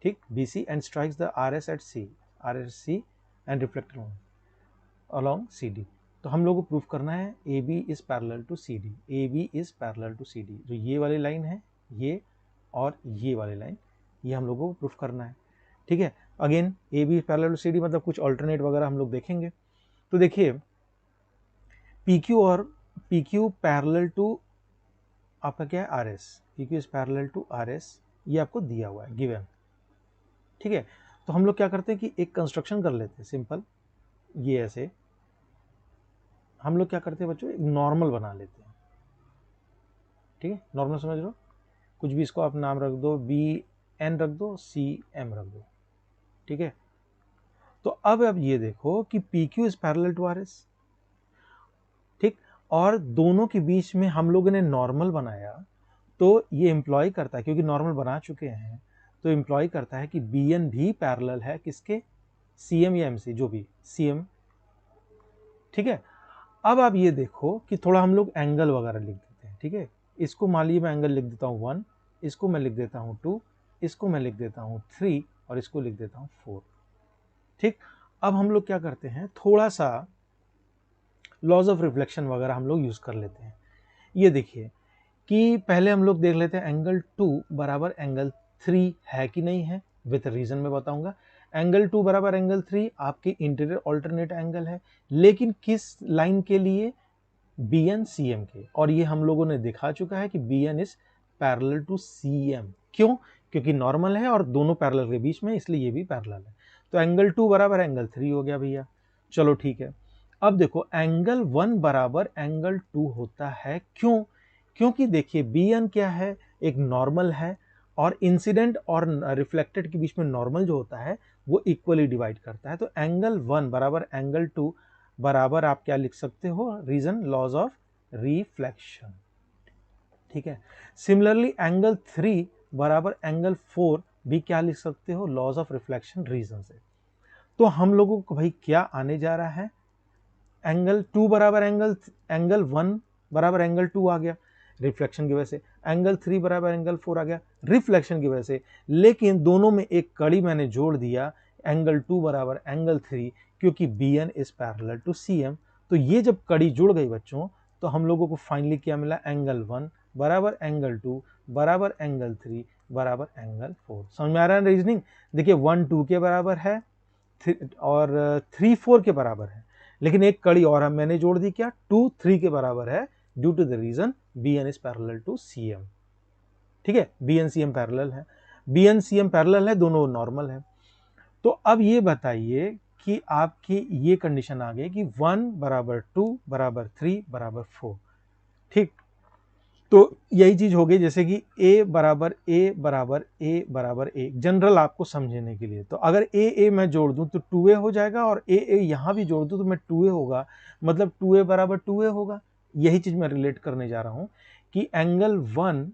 ठीक, B C and strikes the R S at C, R S C and reflected along C D. तो हम लोग को proof करना है A B is parallel to C D, A B is parallel to C D. जो ये वाली line है ये और ये वाली लाइन, ये हम लोगों को प्रूफ करना है। ठीक है, again A B parallel to C D मतलब कुछ ऑल्टरनेट वगैरह हम लोग देखेंगे। तो देखिए पी क्यू और पी क्यू पैरेलल टू आपका क्या है R S, P Q is parallel to R S, ये आपको दिया हुआ है गिवन। ठीक है, तो हम लोग क्या करते हैं कि एक कंस्ट्रक्शन कर लेते हैं सिंपल, ये ऐसे हम लोग क्या करते हैं बच्चों, एक नॉर्मल बना लेते हैं। ठीक है, नॉर्मल समझ लो, कुछ भी इसको आप नाम रख दो, बी एन रख दो, सी एम रख दो। ठीक है, तो अब ये देखो कि P Q is parallel to R S. ठीक, और दोनों के बीच में हम लोगों ने नॉर्मल बनाया, तो ये एम्प्लॉय करता है, क्योंकि नॉर्मल बना चुके हैं तो एम्प्लॉय करता है कि बी एन भी पैरेलल है किसके, सी एम या एम सी, जो भी सी एम। ठीक है, अब आप ये देखो कि थोड़ा हम लोग एंगल वगैरह लिख देते हैं। ठीक है, इसको मान लीजिए मैं एंगल लिख देता हूँ 1, इसको मैं लिख देता हूँ 2, इसको मैं लिख देता हूँ 3 और इसको लिख देता हूँ 4। ठीक, अब हम लोग क्या करते हैं, थोड़ा सा लॉज ऑफ रिफ्लेक्शन वगैरह हम लोग यूज कर लेते हैं। ये देखिए कि पहले हम लोग देख लेते हैं एंगल 2 बराबर एंगल 3 है कि नहीं है, विथ रीजन में बताऊंगा। एंगल 2 बराबर एंगल 3 आपके इंटीरियर ऑल्टरनेट एंगल है, लेकिन किस लाइन के लिए, बी एन सी एम के। और ये हम लोगों ने दिखा चुका है कि B N is parallel to C M. क्यों, क्योंकि नॉर्मल है और दोनों पैरेलल के बीच में, इसलिए ये भी पैरेलल है। तो एंगल 2 बराबर एंगल 3 हो गया भैया। चलो ठीक है, अब देखो एंगल 1 बराबर एंगल 2 होता है। क्यों, क्योंकि देखिए बी एन क्या है, एक नॉर्मल है, और इंसिडेंट और रिफ्लेक्टेड के बीच में नॉर्मल जो होता है वो इक्वली डिवाइड करता है। तो एंगल 1 बराबर एंगल 2 बराबर आप क्या लिख सकते हो, रीजन लॉज ऑफ रिफ्लेक्शन। ठीक है, सिमिलरली एंगल 3 बराबर एंगल 4 भी क्या लिख सकते हो, लॉज ऑफ रिफ्लेक्शन रीजन से। तो हम लोगों को भाई क्या आने जा रहा है, एंगल 2 बराबर एंगल 1 बराबर एंगल 2 आ गया रिफ्लेक्शन की वजह से, एंगल 3 बराबर एंगल 4 आ गया रिफ्लेक्शन की वजह से, लेकिन दोनों में एक कड़ी मैंने जोड़ दिया, एंगल 2 बराबर एंगल 3, क्योंकि B N is parallel to C M. तो ये जब कड़ी जुड़ गई बच्चों, तो हम लोगों को फाइनली क्या मिला, एंगल 1 बराबर एंगल 2 बराबर एंगल 3 बराबर एंगल 4। समझ में आ रहा है रीजनिंग। देखिए 1 2 के बराबर है और 3 4 के बराबर है, लेकिन एक कड़ी और मैंने जोड़ दी, क्या 2 3 के बराबर है, due to the reason B N is parallel to C M. ठीक है, B N C M parallel है, B N C M parallel है, दोनों नॉर्मल है। तो अब ये बताइए कि आपकी ये कंडीशन आ गई कि 1 बराबर 2 बराबर 3 बराबर 4। ठीक, तो यही चीज हो गई, जैसे कि a बराबर a बराबर a बराबर a, जनरल आपको समझने के लिए। तो अगर a मैं जोड़ दूं तो 2a हो जाएगा, और a यहां भी जोड़ दूं तो मैं 2a होगा, मतलब 2a बराबर 2a होगा। यही चीज मैं रिलेट करने जा रहा हूं कि एंगल 1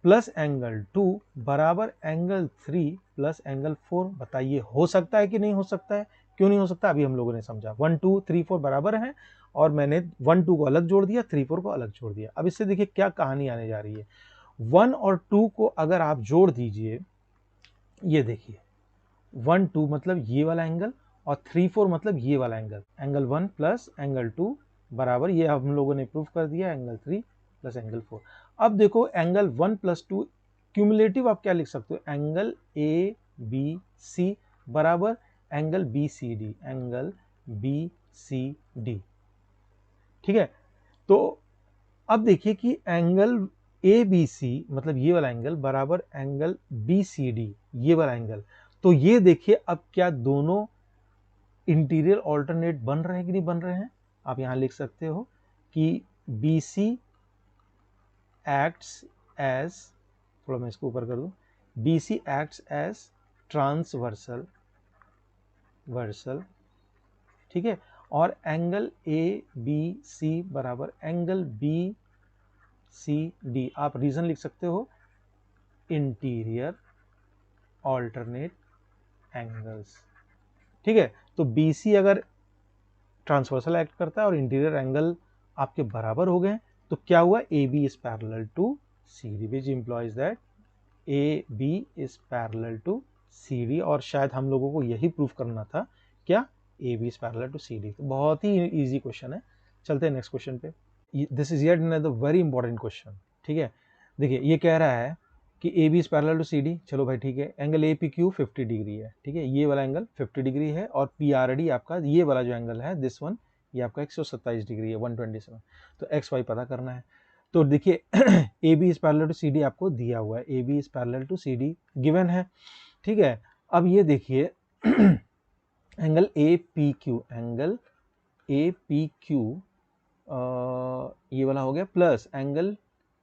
प्लस एंगल 2 बराबर एंगल 3 प्लस एंगल 4। बताइए हो सकता है कि नहीं हो सकता है? क्यों नहीं हो सकता? अभी हम लोगों ने समझा 1 2 3 4 बराबर हैं और मैंने 1 2 को अलग जोड़ दिया, 3 4 को अलग जोड़ दिया। अब इससे देखिए क्या कहानी आने जा रही है। 1 और 2 को अगर आप जोड़ दीजिए, ये देखिए 1 2 मतलब ये वाला एंगल और 3 4 मतलब ये वाला एंगल। एंगल 1 प्लस एंगल 2 बराबर, ये हम लोगों ने प्रूफ कर दिया, एंगल 3 प्लस एंगल 4। अब देखो एंगल 1 प्लस 2 क्यूमुलेटिव आप क्या लिख सकते हो? एंगल ए बी सी बराबर angle B C D, angle B C D. ठीक है, तो अब देखिए कि एंगल ए बी सी मतलब ये वाला एंगल बराबर एंगल बी सी डी, ये वाला एंगल। तो ये देखिए अब क्या दोनों इंटीरियर ऑल्टरनेट बन रहे हैं कि नहीं बन रहे हैं? आप यहां लिख सकते हो कि बी सी एक्ट्स एज, थोड़ा मैं इसको ऊपर कर दूं, B C acts as transversal वर्सल। ठीक है, और एंगल ए बी सी बराबर एंगल बी सी डी। आप रीजन लिख सकते हो इंटीरियर ऑल्टरनेट एंगल्स। ठीक है, तो बी सी अगर ट्रांसवर्सल एक्ट करता है और इंटीरियर एंगल आपके बराबर हो गए, तो क्या हुआ? A B is parallel to C D, which implies that A B is parallel to C D. और शायद हम लोगों को यही प्रूफ करना था, क्या? A B is parallel to C D. तो बहुत ही इजी क्वेश्चन है। चलते हैं नेक्स्ट क्वेश्चन पे। This is yet another very important question. ठीक है, देखिए ये कह रहा है कि A B is parallel to C D. चलो भाई ठीक है, angle A P Q 50 degree है। ठीक है, ये वाला एंगल 50 डिग्री है और पी आर डी आपका ये वाला जो एंगल है दिस वन, ये आपका 127 डिग्री है, 127। तो एक्स वाई पता करना है। तो देखिए A B is parallel to C D आपको दिया हुआ है, A B is parallel to C D given है। ठीक है, अब ये देखिए angle A P Q, angle A P Q ये वाला हो गया, plus angle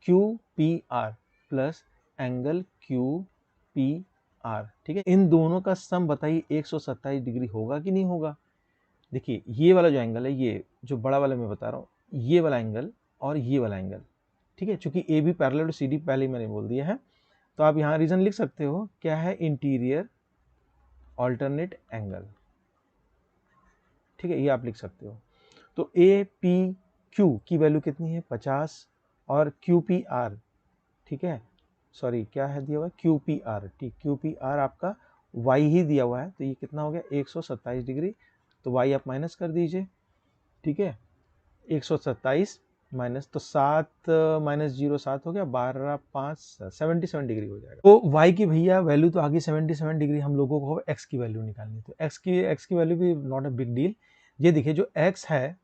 Q P R plus angle Q P R. ठीक है, इन दोनों का सम बताइए 127 डिग्री होगा कि नहीं होगा? देखिए ये वाला जो एंगल है, ये जो बड़ा वाला मैं बता रहा हूँ, ये वाला एंगल और ये वाला एंगल। ठीक है, चूंकि A B parallel to C D पहले ही मैंने बोल दिया है, तो आप यहाँ रीजन लिख सकते हो क्या है? Interior alternate angle. ठीक है, ये आप लिख सकते हो। तो ए पी क्यू की वैल्यू कितनी है? 50 और क्यू पी आर, ठीक है, सॉरी क्या है दिया हुआ है? Q P R. ठीक, क्यू पी आर आपका वाई ही दिया हुआ है, तो ये कितना हो गया? 127 डिग्री। तो वाई आप माइनस कर दीजिए। ठीक है, 127 माइनस, तो 7 माइनस 0 7 हो गया, 12 5 77 डिग्री हो जाएगा। तो y की भैया वैल्यू तो आ गई 77 डिग्री। हम लोगों को x की वैल्यू निकालनी, तो x की वैल्यू भी नॉट अ बिग डील। ये देखिए जो x है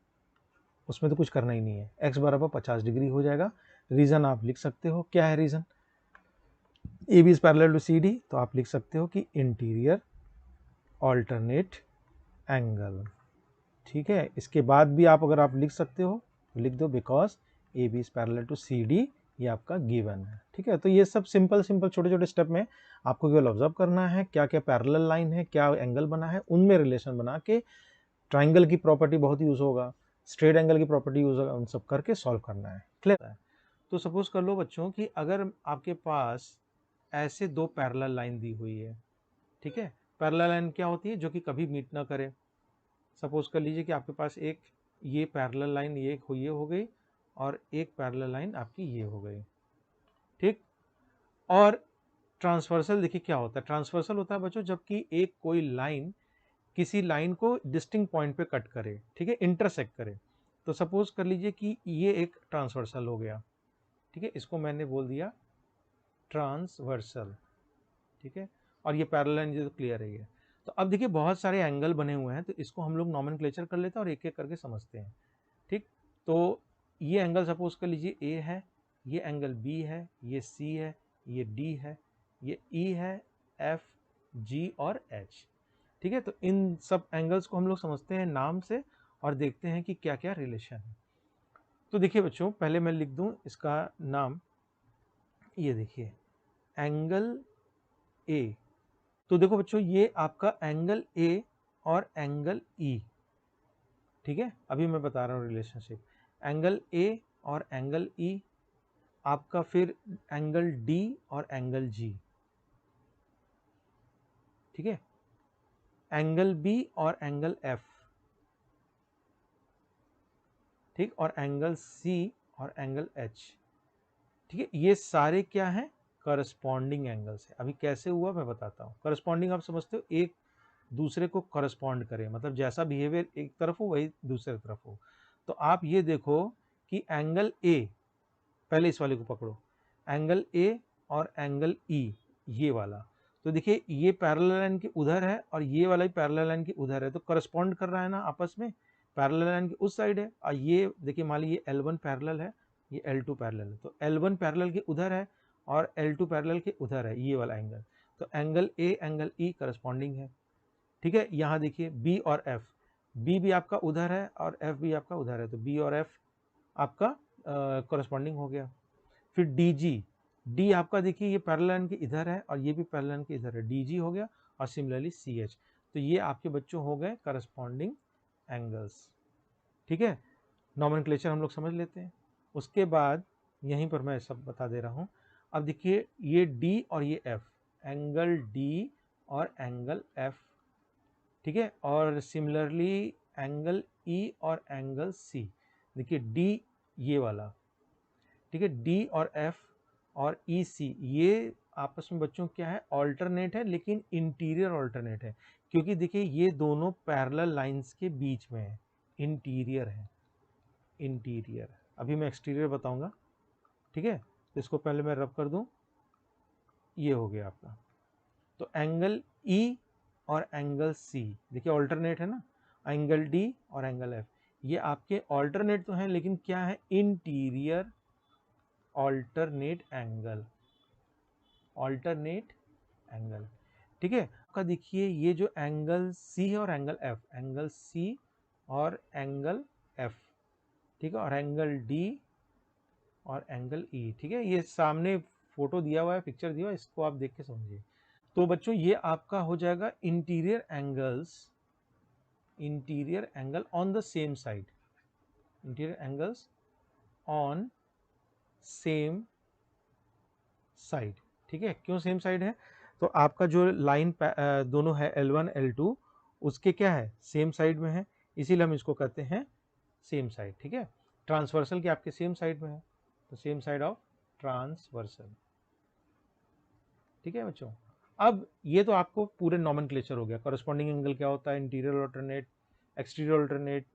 उसमें तो कुछ करना ही नहीं है, x बराबर 50 डिग्री हो जाएगा। रीजन आप लिख सकते हो, क्या है reason? A B is parallel to C D, तो आप लिख सकते हो कि इंटीरियर ऑल्टरनेट एंगल। ठीक है, इसके बाद भी आप अगर आप लिख सकते हो तो लिख दो, because A B is parallel to C D, ये आपका गिवन है। ठीक है, तो ये सब सिंपल सिंपल छोटे छोटे स्टेप में आपको केवल ऑब्जर्व करना है, क्या क्या पैरेलल लाइन है, क्या एंगल बना है, उनमें रिलेशन बना के ट्राइंगल की प्रॉपर्टी बहुत यूज होगा, स्ट्रेट एंगल की प्रॉपर्टी यूज होगा, उन सब करके सॉल्व करना है। क्लियर है? तो सपोज कर लो बच्चों कि अगर आपके पास ऐसे दो पैरेलल लाइन दी हुई है। ठीक है, पैरेलल लाइन क्या होती है? जो कि कभी मीट ना करे। सपोज कर लीजिए कि आपके पास एक ये पैरेलल लाइन ये हो गई और एक पैरेलल लाइन आपकी ये हो गई। ठीक, और ट्रांसवर्सल देखिए क्या होता है? ट्रांसवर्सल होता है बच्चों जबकि एक कोई लाइन किसी लाइन को डिस्टिंक्ट पॉइंट पे कट करे, ठीक है, इंटरसेक्ट करे। तो सपोज कर लीजिए कि ये एक ट्रांसवर्सल हो गया। ठीक है, इसको मैंने बोल दिया ट्रांसवर्सल। ठीक है, और ये पैरेलल लाइन जो क्लियर है ये। तो अब देखिए बहुत सारे एंगल बने हुए हैं, तो इसको हम लोग नॉमेनक्लेचर कर लेते हैं और एक एक करके समझते हैं। ठीक, तो ये एंगल सपोज कर लीजिए ए है, ये एंगल बी है, ये सी है, ये डी है, ये ई है, एफ जी और एच। ठीक है, तो इन सब एंगल्स को हम लोग समझते हैं नाम से और देखते हैं कि क्या क्या रिलेशन है। तो देखिए बच्चों पहले मैं लिख दूं इसका नाम, ये देखिए एंगल ए। तो देखो बच्चों ये आपका एंगल ए और एंगल ई। ठीक है, अभी मैं बता रहा हूँ रिलेशनशिप। एंगल ए और एंगल ई आपका फिर एंगल डी और एंगल जी, ठीक है, एंगल बी और एंगल एफ, ठीक, और एंगल सी और एंगल एच, ठीक है, ये सारे क्या हैं, करस्पॉन्डिंग एंगल्स है। अभी कैसे हुआ मैं बताता हूँ। करस्पॉन्डिंग आप समझते हो, एक दूसरे को करस्पॉन्ड करे, मतलब जैसा बिहेवियर एक तरफ हो वही दूसरे तरफ हो। तो आप ये देखो कि एंगल ए, पहले इस वाले को पकड़ो, एंगल ए और एंगल ई, ये वाला, तो देखिए ये पैरेलल लाइन के उधर है और ये वाला भी पैरेलल लाइन के उधर है, तो करस्पॉन्ड कर रहा है ना आपस में, पैरेलल लाइन के उस साइड है। और ये देखिए मान लीजिए L1 पैरेलल है, ये L2 पैरेलल है, तो L1 पैरेलल के उधर है और L2 पैरेलल के उधर है, ये वाला एंगल, तो angle A angle E corresponding है, ठीक है। यहाँ देखिए बी और एफ, बी भी आपका उधर है और एफ भी आपका उधर है, तो बी और एफ आपका करस्पॉन्डिंग हो गया। फिर डी जी, डी आपका देखिए ये पैरेलल लाइन के इधर है और ये भी पैरेलल लाइन के इधर है, डी जी हो गया, और सिमिलरली सी एच, तो ये आपके बच्चों हो गए करस्पॉन्डिंग एंगल्स, ठीक है। नॉमेनक्लेचर हम लोग समझ लेते हैं। उसके बाद यहीं पर मैं सब बता दे रहा हूँ। अब देखिए ये डी और ये एफ, एंगल डी और एंगल एफ, ठीक है, और सिमिलरली एंगल ई और एंगल सी, देखिए डी ये वाला, ठीक है, डी और एफ और ई सी, ये आपस में बच्चों क्या है, ऑल्टरनेट है, लेकिन इंटीरियर ऑल्टरनेट है, क्योंकि देखिए ये दोनों पैरेलल लाइंस के बीच में है, इंटीरियर है, इंटीरियर। अभी मैं एक्सटीरियर बताऊंगा, ठीक है, तो इसको पहले मैं रब कर दूं, ये हो गया आपका। तो एंगल ई और एंगल सी देखिए ऑल्टरनेट है ना, एंगल डी और एंगल एफ, ये आपके ऑल्टरनेट तो हैं, लेकिन क्या है, interior alternate angle, alternate angle, ठीक है। आपका देखिए ये जो एंगल सी है और एंगल एफ, एंगल सी और एंगल एफ, ठीक है, और एंगल डी और एंगल ई, ठीक है, ये सामने फोटो दिया हुआ है, पिक्चर दिया हुआ है, इसको आप देख के समझिए। तो बच्चों ये आपका हो जाएगा interior angles, interior angle on the same side, interior angles on same side, ठीक है। क्यों सेम साइड है, तो आपका जो लाइन दोनों है L1 L2, उसके क्या है, सेम साइड में है, इसीलिए हम इसको कहते हैं सेम साइड, ठीक है। ट्रांसवर्सल के आपके सेम साइड में है, तो सेम साइड ऑफ ट्रांसवर्सल, ठीक है बच्चों। अब ये तो आपको पूरे नॉमेनक्लेचर हो गया, कॉरेस्पॉन्डिंग एंगल क्या होता है, इंटीरियर ऑल्टरनेट, एक्सटीरियर ऑल्टरनेट,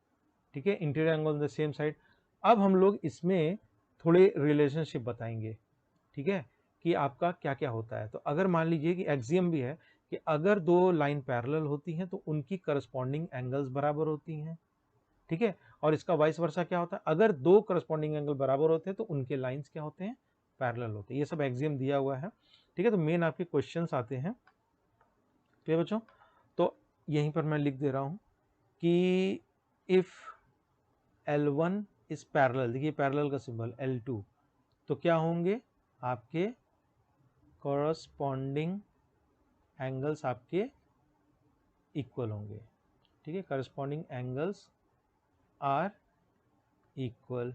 ठीक है, interior angle on the same side. अब हम लोग इसमें थोड़े रिलेशनशिप बताएंगे, ठीक है, कि आपका क्या क्या होता है। तो अगर मान लीजिए कि एक्सियम भी है कि अगर दो लाइन पैरेलल होती हैं तो उनकी करस्पॉन्डिंग एंगल्स बराबर होती हैं, ठीक है, और इसका वाइस वर्सा क्या होता है, अगर दो करस्पॉन्डिंग एंगल बराबर होते हैं तो उनके लाइंस क्या होते हैं, पैरेलल होते हैं। ये सब एक्सियम दिया हुआ है, ठीक है। तो मेन आपके क्वेश्चंस आते हैं, ठीक है बच्चों। तो यहीं पर मैं लिख दे रहा हूं कि इफ L1 इज पैरेलल, देखिए पैरेलल का सिंबल L2, तो क्या होंगे आपके कॉरस्पॉन्डिंग एंगल्स आपके इक्वल होंगे, ठीक है, करस्पॉन्डिंग एंगल्स आर इक्वल,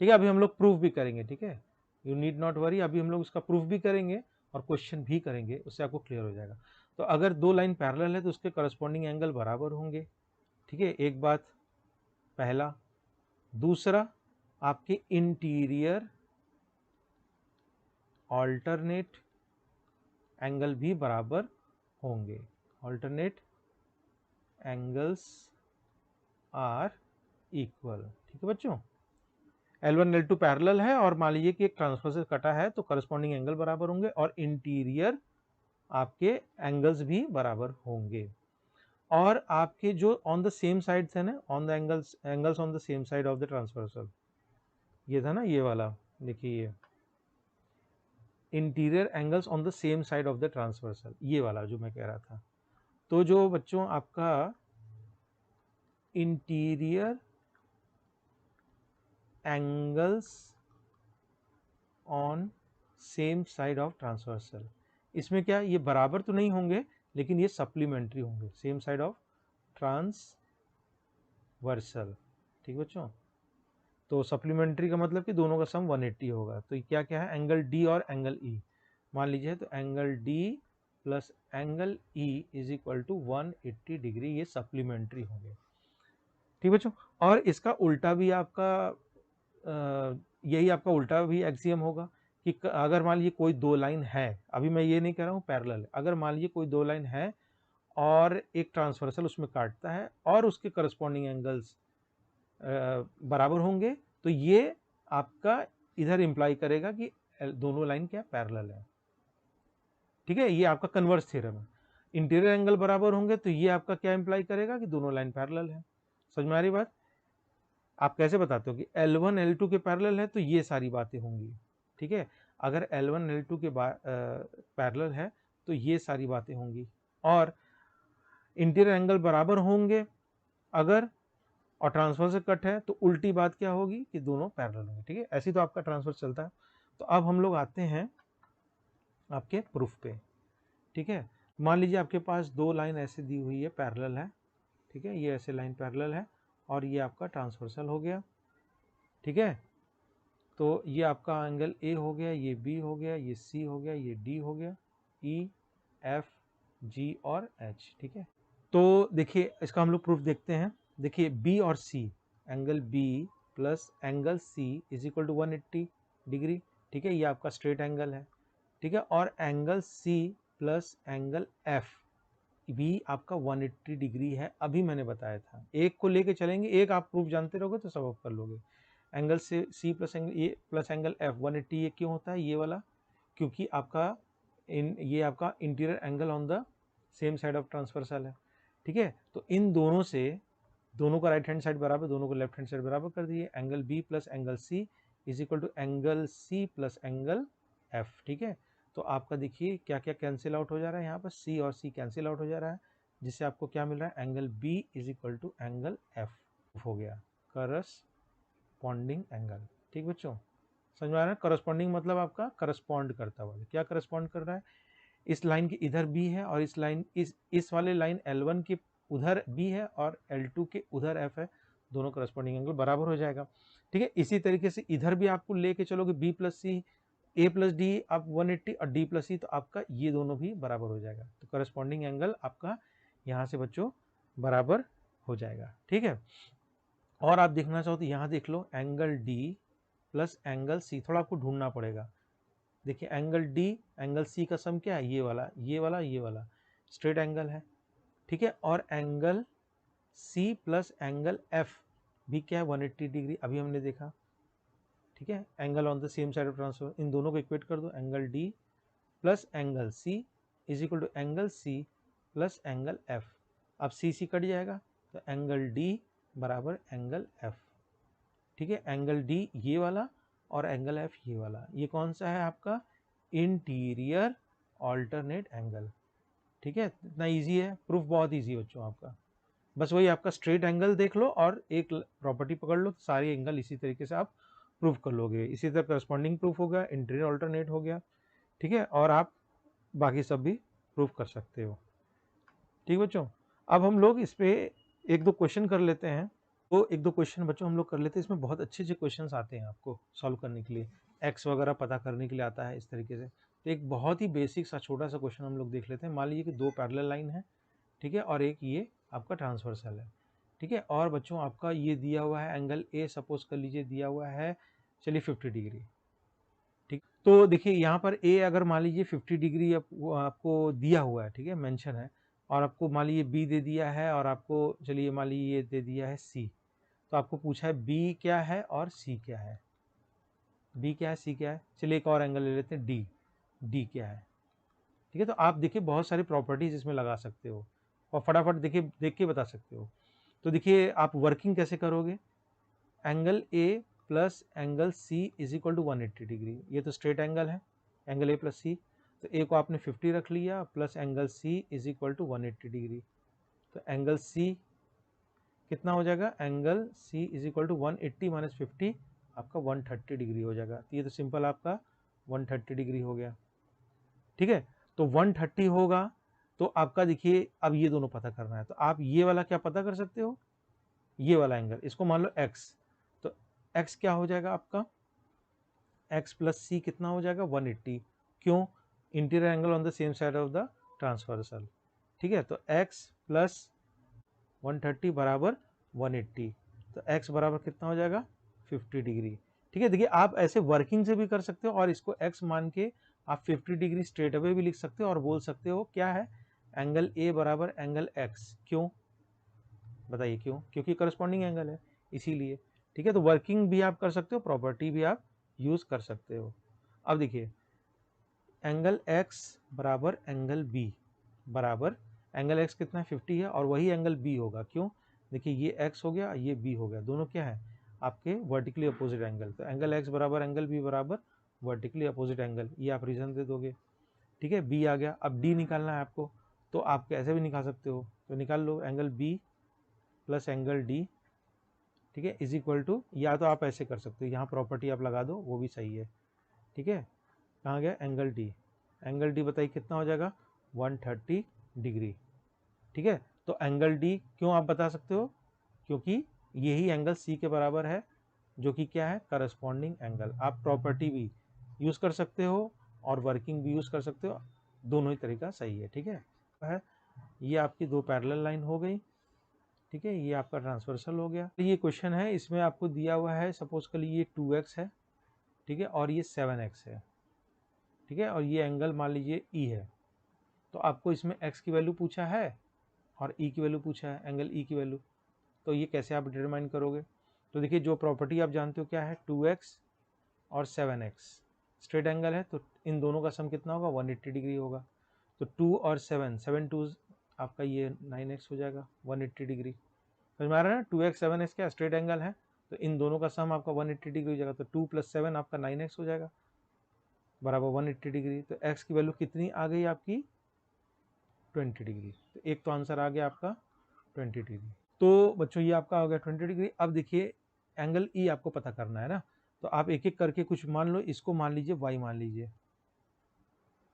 ठीक है। अभी हम लोग प्रूफ भी करेंगे, ठीक है, यू नीड नॉट वरी, अभी हम लोग उसका प्रूफ भी करेंगे और क्वेश्चन भी करेंगे, उससे आपको क्लियर हो जाएगा। तो अगर दो लाइन पैरेलल है तो उसके करस्पॉन्डिंग एंगल बराबर होंगे, ठीक है, एक बात, पहला। दूसरा, आपके इंटीरियर ऑल्टरनेट एंगल भी बराबर होंगे, ऑल्टरनेट एंगल्स आर इक्वल, ठीक है बच्चों। L1 L2 पैरेलल है और मान लीजिए कि एक ट्रांसफर से कटा है तो करस्पॉन्डिंग एंगल बराबर होंगे और इंटीरियर आपके एंगल्स भी बराबर होंगे। और आपके जो ऑन द सेम साइड है ना, on the angles on the same side of the transversal, ये था ना ये वाला, देखिए ये interior angles on the same side of the transversal, ये वाला जो मैं कह रहा था। तो जो बच्चों आपका interior angles on same side of transversal, इसमें क्या ये बराबर तो नहीं होंगे लेकिन ये सप्लीमेंट्री होंगे, सेम साइड ऑफ ट्रांसवर्सल, ठीक बच्चों। तो सप्लीमेंट्री का मतलब कि दोनों का सम 180 होगा। तो क्या क्या है, एंगल डी और एंगल ई मान लीजिए, तो angle D plus angle E is equal to 180 degree, ये सप्लीमेंट्री होंगे। ठीक बच्चों, और इसका उल्टा भी आपका यही आपका उल्टा भी एक्सियम होगा कि अगर मान लीजिए कोई दो लाइन है, अभी मैं ये नहीं कह रहा हूँ पैरेलल है, अगर मान लीजिए कोई दो लाइन है और एक ट्रांसवर्सल उसमें काटता है और उसके करस्पॉन्डिंग एंगल्स बराबर होंगे, तो ये आपका इधर इंप्लाई करेगा कि दोनों लाइन क्या पैरेलल है। ठीक है, ये आपका कन्वर्स थ्योरम है। इंटीरियर एंगल बराबर होंगे तो ये आपका क्या इंप्लाई करेगा कि दोनों लाइन पैरेलल है। समझ में आ रही बात? आप कैसे बताते हो कि L1 L2 के पैरेलल है तो ये सारी बातें होंगी। ठीक है, अगर L1 L2 के पैरेलल है तो ये सारी बातें होंगी, और इंटीरियर एंगल बराबर होंगे अगर, और ट्रांसफर से कट है तो उल्टी बात क्या होगी कि दोनों पैरेलल होंगे। ठीक है, ऐसे तो आपका ट्रांसफर चलता है। तो अब हम लोग आते हैं आपके प्रूफ पे। ठीक है, मान लीजिए आपके पास दो लाइन ऐसे दी हुई है, पैरेलल है। ठीक है, ये ऐसे लाइन पैरेलल है और ये आपका ट्रांसवर्सल हो गया। ठीक है, तो ये आपका एंगल ए हो गया, ये बी हो गया, ये सी हो गया, ये डी हो गया, ई एफ जी और एच। ठीक है, तो देखिए इसका हम लोग प्रूफ देखते हैं। देखिए बी और C, angle B plus angle C is equal to 180 degree. ठीक है, ये आपका स्ट्रेट एंगल है। ठीक है, और angle C plus angle F भी आपका 180 डिग्री है, अभी मैंने बताया था। एक को लेके चलेंगे, एक आप प्रूफ जानते रहोगे तो सब आप कर लोगे। एंगल से C plus angle A plus angle F 180, ये क्यों होता है ये वाला? क्योंकि आपका ये आपका interior angle on the same side of transversal है। ठीक है, तो इन दोनों से, दोनों का राइट हैंड साइड बराबर, दोनों को लेफ्ट हैंड साइड बराबर कर दिए। Angle B plus angle C is equal to angle C plus angle F. ठीक है, तो आपका देखिए क्या क्या कैंसिल आउट हो जा रहा है, यहाँ पर सी और सी कैंसिल आउट हो जा रहा है, जिससे आपको क्या मिल रहा है, angle B is equal to angle F हो गया, करस्पॉन्डिंग एंगल। ठीक बच्चों, समझ में आ रहा है? करस्पॉन्डिंग मतलब आपका करस्पॉन्ड करता हुआ, क्या करस्पॉन्ड कर रहा है, इस लाइन के इधर बी है और इस लाइन इस वाले लाइन L1 के उधर बी है और L2 के उधर एफ है, दोनों करस्पॉन्डिंग एंगल बराबर हो जाएगा। ठीक है, इसी तरीके से इधर भी आपको लेके चलोगे बी प्लस सी, ए प्लस डी आप 180 और डी प्लस सी, तो आपका ये दोनों भी बराबर हो जाएगा। तो करस्पॉन्डिंग एंगल आपका यहाँ से बच्चों बराबर हो जाएगा। ठीक है, और आप देखना चाहो तो यहाँ देख लो, angle D plus angle C, थोड़ा आपको ढूंढना पड़ेगा। देखिए एंगल डी एंगल सी का सम क्या है, ये वाला ये वाला ये वाला स्ट्रेट एंगल है। ठीक है, और angle C plus angle F भी क्या है, 180 डिग्री, अभी हमने देखा। ठीक है, angle on the same side of transfer, इन दोनों को इक्वेट कर दो, angle D plus angle C is equal to angle C plus angle F. अब सी सी कट जाएगा तो एंगल डी बराबर एंगल एफ। ठीक है, एंगल डी ये वाला और एंगल एफ ये वाला, ये कौन सा है आपका, इंटीरियर ऑल्टरनेट एंगल। ठीक है, इतना इजी है प्रूफ, बहुत इजी है बच्चों आपका। बस वही आपका स्ट्रेट एंगल देख लो और एक प्रॉपर्टी पकड़ लो, सारे एंगल इसी तरीके से आप प्रूफ कर लोगे। इसी तरह करस्पॉन्डिंग प्रूफ हो गया, इंटीरियर ऑल्टरनेट हो गया। ठीक है, और आप बाकी सब भी प्रूफ कर सकते हो। ठीक बच्चों, अब हम लोग इस पे एक दो क्वेश्चन कर लेते हैं। तो एक दो क्वेश्चन बच्चों हम लोग कर लेते हैं, इसमें बहुत अच्छे अच्छे क्वेश्चंस आते हैं आपको सॉल्व करने के लिए, एक्स वगैरह पता करने के लिए आता है इस तरीके से। तो एक बहुत ही बेसिक सा छोटा सा क्वेश्चन हम लोग देख लेते हैं। मान लीजिए कि दो पैरेलल लाइन है, ठीक है, और एक ये आपका ट्रांसवर्सल है। ठीक है, और बच्चों आपका ये दिया हुआ है एंगल ए, सपोज कर लीजिए दिया हुआ है, चलिए 50 डिग्री। ठीक, तो देखिए यहाँ पर ए अगर मान लीजिए 50 डिग्री आपको दिया हुआ है, ठीक है, मेंशन है, और आपको मान लीजिए बी दे दिया है, और आपको चलिए मान लीजिए ये दे दिया है सी। तो आपको पूछा है बी क्या है और सी क्या है, बी क्या है सी क्या है। चलिए एक और एंगल ले लेते हैं, डी, डी क्या है। ठीक है, तो आप देखिए बहुत सारी प्रॉपर्टीज इसमें लगा सकते हो और फटाफट देखिए देख के बता सकते हो। तो देखिए आप वर्किंग कैसे करोगे, angle A plus angle C is equal to 180 degree, ये तो स्ट्रेट एंगल है, एंगल ए प्लस सी। तो ए को आपने 50 रख लिया plus angle C is equal to 180 degree. तो एंगल सी कितना हो जाएगा, angle C is equal to 180 minus 50 आपका 130 डिग्री हो जाएगा। तो ये तो सिंपल आपका 130 डिग्री हो गया। ठीक है, तो 130 होगा तो आपका देखिए अब ये दोनों पता करना है, तो आप ये वाला क्या पता कर सकते हो, ये वाला एंगल, इसको मान लो x, तो एक्स क्या हो जाएगा आपका, एक्स प्लस सी कितना हो जाएगा 180, क्यों, interior angle on the same side of the transversal. ठीक है, तो एक्स प्लस 130 बराबर 180, तो x बराबर कितना हो जाएगा 50 डिग्री। ठीक है, देखिए आप ऐसे वर्किंग से भी कर सकते हो और इसको x मान के आप 50 डिग्री स्ट्रेट अवे भी लिख सकते हो और बोल सकते हो क्या है, एंगल A बराबर एंगल x। क्यों बताइए, क्यों, क्योंकि करस्पॉन्डिंग एंगल है इसीलिए। ठीक है, तो वर्किंग भी आप कर सकते हो, प्रॉपर्टी भी आप यूज कर सकते हो। अब देखिए एंगल x बराबर एंगल B बराबर, एंगल x कितना है 50 है और वही एंगल B होगा, क्यों, देखिए ये x हो गया ये B हो गया, दोनों क्या है आपके वर्टिकली अपोजिट एंगल, तो एंगल x बराबर एंगल B बराबर वर्टिकली अपोजिट एंगल, ये आप रीजन दे दोगे। ठीक है, B आ गया, अब D निकालना है आपको, तो आप कैसे भी निकाल सकते हो, तो निकाल लो angle B plus angle D, ठीक है, इज इक्वल टू, या तो आप ऐसे कर सकते हो, यहाँ प्रॉपर्टी आप लगा दो वो भी सही है। ठीक है, कहाँ गया एंगल डी, एंगल डी बताइए कितना हो जाएगा 130 डिग्री। ठीक है, तो एंगल डी क्यों आप बता सकते हो, क्योंकि यही एंगल सी के बराबर है जो कि क्या है करस्पॉन्डिंग एंगल। आप प्रॉपर्टी भी यूज कर सकते हो और वर्किंग भी यूज कर सकते हो, दोनों ही तरीका सही है। ठीक है, ये आपकी दो पैरेलल लाइन हो गई। ठीक है, ये आपका ट्रांसवर्सल हो गया। ये क्वेश्चन है, इसमें आपको दिया हुआ है सपोज करिए ये 2x है, ठीक है, और ये 7x है। ठीक है, और ये एंगल मान लीजिए ई है, तो आपको इसमें x की वैल्यू पूछा है और ई की वैल्यू पूछा है, एंगल ई की वैल्यू, तो ये कैसे आप डिटरमाइन करोगे, तो देखिए जो प्रॉपर्टी आप जानते हो क्या है 2x और 7x स्ट्रेट एंगल है, तो इन दोनों का सम कितना होगा 180 डिग्री होगा, तो 2 और 7 7 2 आपका ये 9x हो जाएगा 180 डिग्री। समझ में आ रहा है ना, 2x 7x क्या स्ट्रेट एंगल है, तो इन दोनों का सम आपका 180 डिग्री हो जाएगा, तो 2 + 7 आपका 9x हो जाएगा बराबर 180 डिग्री। तो x की वैल्यू कितनी आ गई आपकी 20 डिग्री, तो एक तो आंसर आ गया आपका 20 डिग्री। तो बच्चों ये आपका हो गया 20 डिग्री। अब देखिए एंगल ई आपको पता करना है ना, तो आप एक एक करके कुछ मान लो, इसको मान लीजिए y मान लीजिए।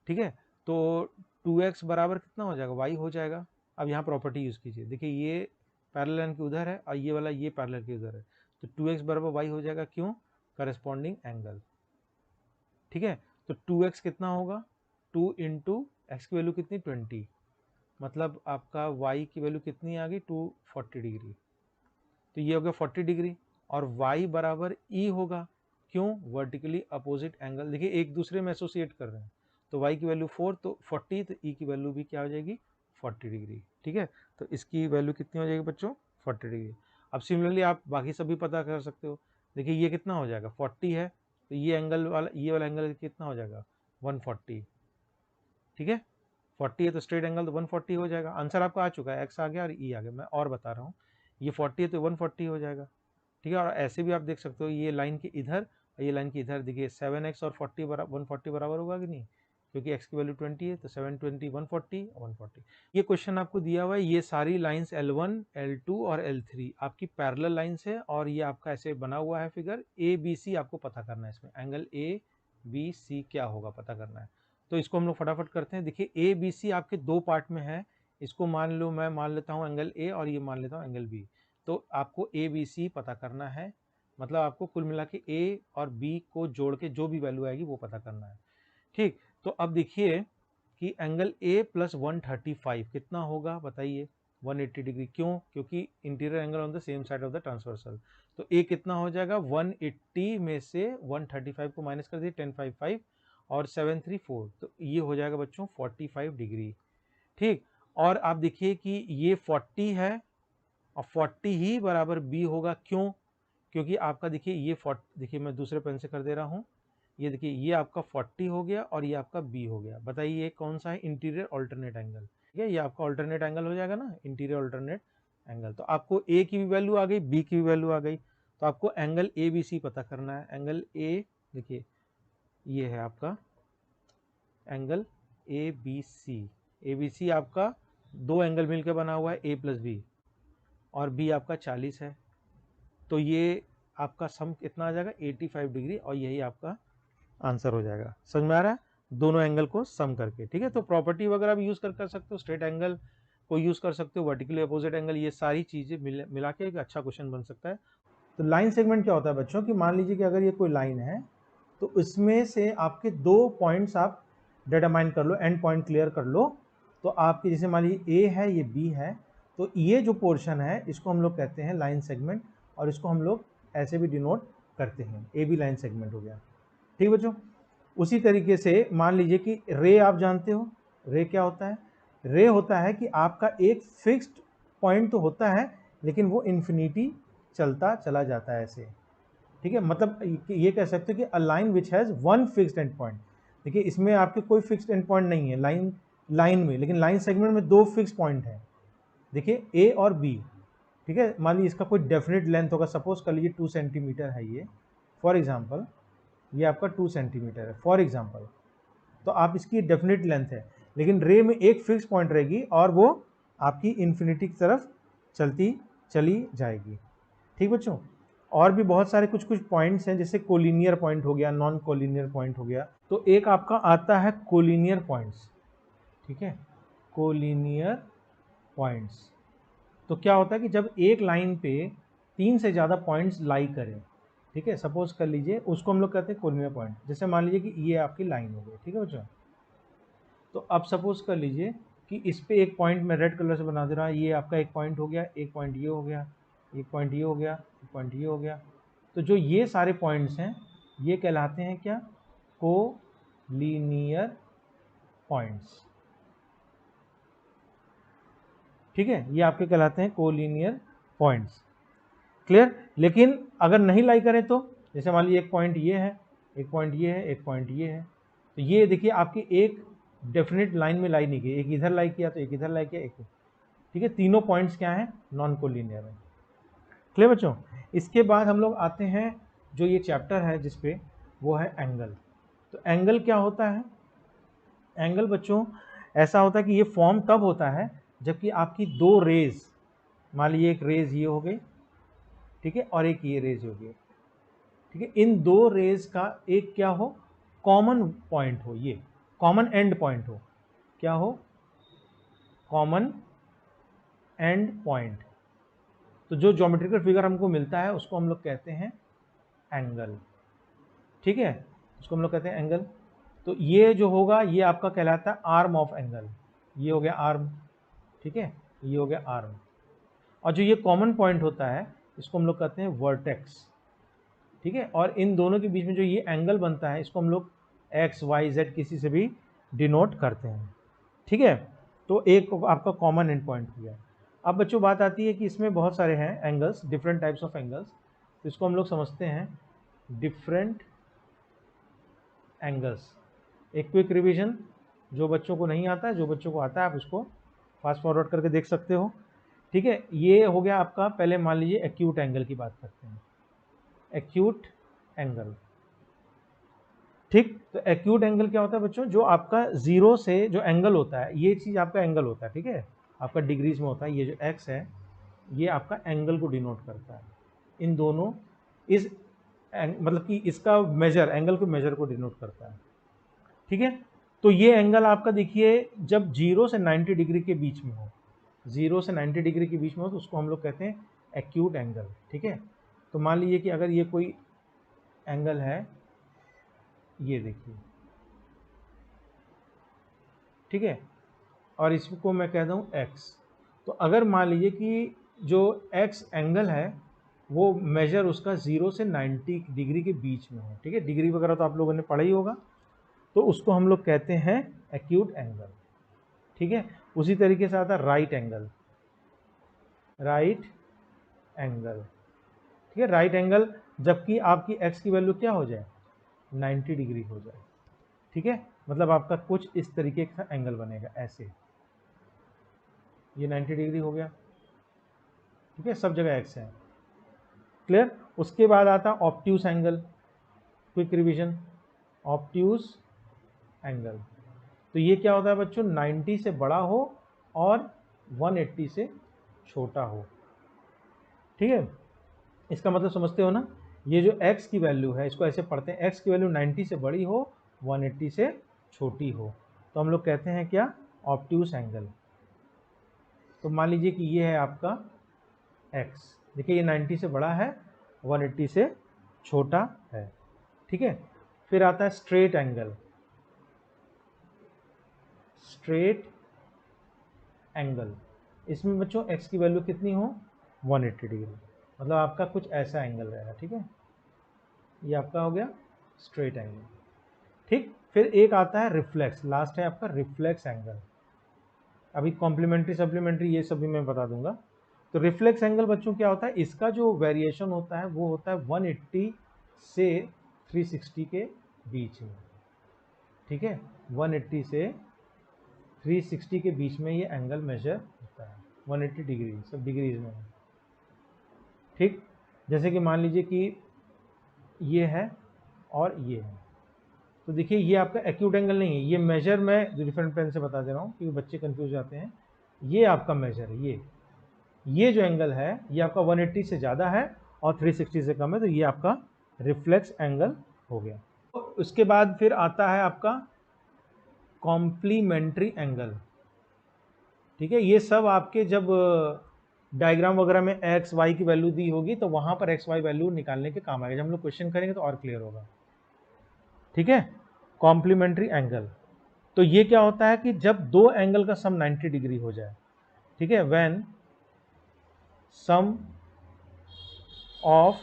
ठीक है, तो 2x बराबर कितना हो जाएगा y हो जाएगा। अब यहाँ प्रॉपर्टी यूज कीजिए, देखिए ये पैरेलल लाइन की उधर है और ये वाला ये पैरेलल की उधर है, तो 2x बराबर y हो जाएगा, क्यों, करस्पॉन्डिंग एंगल। ठीक है, तो 2x कितना होगा 2 इंटू एक्स की वैल्यू कितनी 20, मतलब आपका y की वैल्यू कितनी आ गई 240 डिग्री, तो ये हो गया 40 डिग्री और y बराबर e होगा, क्यों, वर्टिकली अपोजिट एंगल, देखिए एक दूसरे में एसोसिएट कर रहे हैं, तो y की वैल्यू 4 तो 40, तो e की वैल्यू भी क्या हो जाएगी 40 डिग्री। ठीक है, तो इसकी वैल्यू कितनी हो जाएगी बच्चों 40 डिग्री। अब सिमिलरली आप बाकी सब भी पता कर सकते हो, देखिए ये कितना हो जाएगा 40 है, तो ये वाला एंगल कितना हो जाएगा 140। ठीक है, 40 है तो स्ट्रेट एंगल तो 140 हो जाएगा, आंसर आपका आ चुका है, एक्स आ गया और ई आ गया, मैं और बता रहा हूँ, ये 40 है तो 140 हो जाएगा। ठीक है, और ऐसे भी आप देख सकते हो ये लाइन के इधर और ये लाइन के इधर, देखिए 7x और 40 बराबर 140 बराबर होगा कि नहीं, क्योंकि x की वैल्यू 20 है, तो 720 140 140। ये क्वेश्चन आपको दिया हुआ है, ये सारी लाइंस L1 L2 और L3 आपकी पैरेलल लाइंस है और ये आपका ऐसे बना हुआ है फिगर, ए बी सी आपको पता करना है, इसमें एंगल ए बी सी क्या होगा पता करना है। तो इसको हम लोग फटाफट करते हैं, देखिए ए बी सी आपके दो पार्ट में है, इसको मान लो, मैं मान लेता हूँ एंगल ए और ये मान लेता हूँ एंगल बी, तो आपको ए बी सी पता करना है, मतलब आपको कुल मिला के ए और बी को जोड़ के जो भी वैल्यू आएगी वो पता करना है। ठीक, तो अब देखिए कि एंगल ए प्लस 135 कितना होगा बताइए 180 डिग्री, क्यों, क्योंकि interior angle on the same side of the transversal, तो ए कितना हो जाएगा 180 में से 135 को माइनस कर दिए 1055 और 734, तो ये हो जाएगा बच्चों 45 डिग्री। ठीक, और आप देखिए कि ये 40 है और 40 ही बराबर बी होगा, क्यों, क्योंकि आपका देखिए ये 40, देखिए मैं दूसरे पेन से कर दे रहा हूँ, ये देखिए ये आपका 40 हो गया और ये आपका बी हो गया, बताइए ये कौन सा है इंटीरियर अल्टरनेट एंगल। ठीक है, ये आपका अल्टरनेट एंगल हो जाएगा ना, इंटीरियर अल्टरनेट एंगल। तो आपको ए की भी वैल्यू आ गई, बी की भी वैल्यू आ गई, तो आपको एंगल ए बी सी पता करना है। एंगल ए देखिए ये है आपका angle A B C, A B C आपका दो एंगल मिलकर बना हुआ है ए प्लस बी, और बी आपका 40 है, तो ये आपका सम कितना आ जाएगा 85 डिग्री और यही आपका आंसर हो जाएगा। समझ में आ रहा है, दोनों एंगल को सम करके। ठीक है, तो प्रॉपर्टी वगैरह भी यूज कर सकते हो, स्ट्रेट एंगल को यूज कर सकते हो, वर्टिकली अपोजिट एंगल, ये सारी चीजें मिला के एक अच्छा क्वेश्चन बन सकता है। तो लाइन सेगमेंट क्या होता है बच्चों कि मान लीजिए कि अगर ये कोई लाइन है तो इसमें से आपके 2 पॉइंट्स आप डिटरमाइन कर लो, एंड पॉइंट क्लियर कर लो। तो आपके जैसे मान लीजिए ए है, ये बी है, तो ये जो पोर्शन है इसको हम लोग कहते हैं लाइन सेगमेंट, और इसको हम लोग ऐसे भी डिनोट करते हैं, ए बी लाइन सेगमेंट हो गया। ठीक बच्चों, उसी तरीके से मान लीजिए कि रे आप जानते हो, रे क्या होता है? रे होता है कि आपका एक फिक्स्ड पॉइंट तो होता है लेकिन वो इन्फिनिटी चलता चला जाता है ऐसे। ठीक है, मतलब ये कह सकते हो कि अ line which has one fixed and point. देखिए इसमें आपके कोई फिक्स्ड एंड पॉइंट नहीं है लाइन में, लेकिन लाइन सेगमेंट में 2 फिक्स पॉइंट है। देखिए ए और बी, ठीक है, मान लीजिए इसका कोई डेफिनेट लेंथ होगा, सपोज कर लीजिए 2 सेंटीमीटर है ये, फॉर एग्जाम्पल ये आपका 2 सेंटीमीटर है फॉर एग्जाम्पल, तो आप इसकी डेफिनेट लेंथ है, लेकिन रे में एक फिक्स पॉइंट रहेगी और वो आपकी इन्फिनिटी की तरफ चली जाएगी। ठीक बच्चों, और भी बहुत सारे कुछ कुछ पॉइंट्स हैं, जैसे कोलिनियर पॉइंट हो गया, नॉन कोलिनियर पॉइंट हो गया। तो एक आपका आता है कोलिनियर पॉइंट्स, ठीक है, कोलिनियर पॉइंट्स। तो क्या होता है कि जब एक लाइन पे 3 से ज़्यादा पॉइंट्स लाई करें, ठीक है, सपोज कर लीजिए, उसको हम लोग कहते हैं कोलिनियर पॉइंट। जैसे मान लीजिए कि ये आपकी लाइन हो गई, ठीक है बच्चों, तो अब सपोज कर लीजिए कि इस पे एक पॉइंट मैं रेड कलर से बना दे रहा, ये आपका एक पॉइंट हो गया, एक पॉइंट ये हो गया, एक पॉइंट ये हो गया, एक पॉइंट ये हो गया। तो जो ये सारे पॉइंट्स हैं ये कहलाते हैं क्या? Collinear points. ठीक है, ये आपके कहलाते हैं कोलिनियर पॉइंट्स। क्लियर? लेकिन अगर नहीं लाई करें तो, जैसे मान लीजिए एक पॉइंट ये है, एक पॉइंट ये है, एक पॉइंट ये है, तो ये देखिए आपकी एक डेफिनेट लाइन में लाई नहीं गई, एक इधर लाई किया तो एक इधर लाई किया, एक, ठीक है, तीनों पॉइंट्स क्या हैं? नॉन कोलिनियर है। क्लियर बच्चों? इसके बाद हम लोग आते हैं जो ये चैप्टर है जिसपे, वो है एंगल। तो एंगल क्या होता है? एंगल बच्चों ऐसा होता है कि ये फॉर्म तब होता है जबकि आपकी 2 रेज, मान लीजिए एक रेज ये हो गई, ठीक है, और एक ये रेज हो गई, ठीक है, इन 2 रेज का एक क्या हो? कॉमन पॉइंट हो, ये कॉमन एंड पॉइंट हो। क्या हो? Common and point. तो जो ज्योमेट्रिकल फिगर हमको मिलता है उसको हम लोग कहते हैं एंगल। ठीक है, उसको हम लोग कहते हैं एंगल। तो ये जो होगा ये आपका कहलाता है आर्म ऑफ एंगल। ये हो गया आर्म, ठीक है, ये हो गया आर्म। और जो ये कॉमन पॉइंट होता है इसको हम लोग कहते हैं वर्टेक्स। ठीक है, और इन दोनों के बीच में जो ये एंगल बनता है इसको हम लोग एक्स वाई जेड किसी से भी डिनोट करते हैं। ठीक है, तो एक आपका कॉमन एंड पॉइंट हो गया। अब बच्चों बात आती है कि इसमें बहुत सारे हैं angles, different types of angles, तो इसको हम लोग समझते हैं डिफरेंट एंगल्स। एक क्विक रिवीजन, जो बच्चों को नहीं आता है, जो बच्चों को आता है आप उसको फास्ट फॉरवर्ड करके देख सकते हो। ठीक है, ये हो गया आपका, पहले मान लीजिए एक्यूट एंगल की बात करते हैं, एक्यूट एंगल। ठीक, तो एक्यूट एंगल क्या होता है बच्चों? जो आपका जीरो से जो एंगल होता है, ये चीज़ आपका एंगल होता है, ठीक है, आपका डिग्रीज में होता है, ये जो एक्स है ये आपका एंगल को डिनोट करता है। इन दोनों इस मतलब कि इसका मेजर, एंगल को मेजर को डिनोट करता है। ठीक है, तो ये एंगल आपका देखिए जब 0 से 90 डिग्री के बीच में हो, 0 से 90 डिग्री के बीच में हो तो उसको हम लोग कहते हैं एक्यूट एंगल। ठीक है, तो मान लीजिए कि अगर ये कोई एंगल है, ये देखिए, ठीक है, और इसको मैं कह दूँ x, तो अगर मान लीजिए कि जो x एंगल है वो मेजर उसका 0 से 90 डिग्री के बीच में हो, ठीक है, डिग्री वगैरह तो आप लोगों ने पढ़ा ही होगा, तो उसको हम लोग कहते हैं एक्यूट एंगल। ठीक है, उसी तरीके से आता है राइट एंगल, राइट एंगल। ठीक है, राइट एंगल जबकि आपकी x की वैल्यू क्या हो जाए? 90 डिग्री हो जाए। ठीक है, मतलब आपका कुछ इस तरीके का एंगल बनेगा ऐसे, ये 90 डिग्री हो गया। ठीक है, सब जगह x है। क्लियर? उसके बाद आता obtuse angle, quick revision, obtuse angle. तो ये क्या होता है बच्चों? 90 से बड़ा हो और 180 से छोटा हो। ठीक है, इसका मतलब समझते हो ना? ये जो x की वैल्यू है इसको ऐसे पढ़ते हैं, x की वैल्यू 90 से बड़ी हो, 180 से छोटी हो, तो हम लोग कहते हैं क्या? Obtuse angle. तो मान लीजिए कि ये है आपका x, देखिए ये 90 से बड़ा है 180 से छोटा है, ठीक है। फिर आता है स्ट्रेट एंगल। स्ट्रेट एंगल, इसमें बच्चों x की वैल्यू कितनी हो, 180 डिग्री, मतलब आपका कुछ ऐसा एंगल रहेगा, ठीक है। ये आपका हो गया स्ट्रेट एंगल, ठीक। फिर एक आता है रिफ्लेक्स, लास्ट है आपका रिफ्लेक्स एंगल। अभी कॉम्प्लीमेंट्री सप्लीमेंट्री ये सब भी मैं बता दूंगा। तो रिफ्लेक्स एंगल बच्चों क्या होता है, इसका जो वेरिएशन होता है वो होता है 180 से 360 के बीच में, ठीक है। 180 से 360 के बीच में ये एंगल मेजर होता है, 180 डिग्री, सब डिग्रीज में है, ठीक। जैसे कि मान लीजिए कि ये है और ये है, तो देखिए ये आपका एक्यूट एंगल नहीं है, ये मेजर मैं डिफरेंट पेन से बता दे रहा हूँ क्योंकि बच्चे कंफ्यूज जाते हैं। ये आपका मेजर है, ये जो एंगल है ये आपका 180 से ज़्यादा है और 360 से कम है, तो ये आपका रिफ्लेक्स एंगल हो गया। तो उसके बाद फिर आता है आपका कॉम्प्लीमेंट्री एंगल, ठीक है। ये सब आपके जब डायग्राम वगैरह में एक्स वाई की वैल्यू दी होगी तो वहां पर एक्स वाई वैल्यू निकालने के काम आएगा, जब हम लोग क्वेश्चन करेंगे तो और क्लियर होगा, ठीक है। कॉम्प्लीमेंट्री एंगल, तो ये क्या होता है कि जब दो एंगल का सम 90 डिग्री हो जाए, ठीक है, when sum of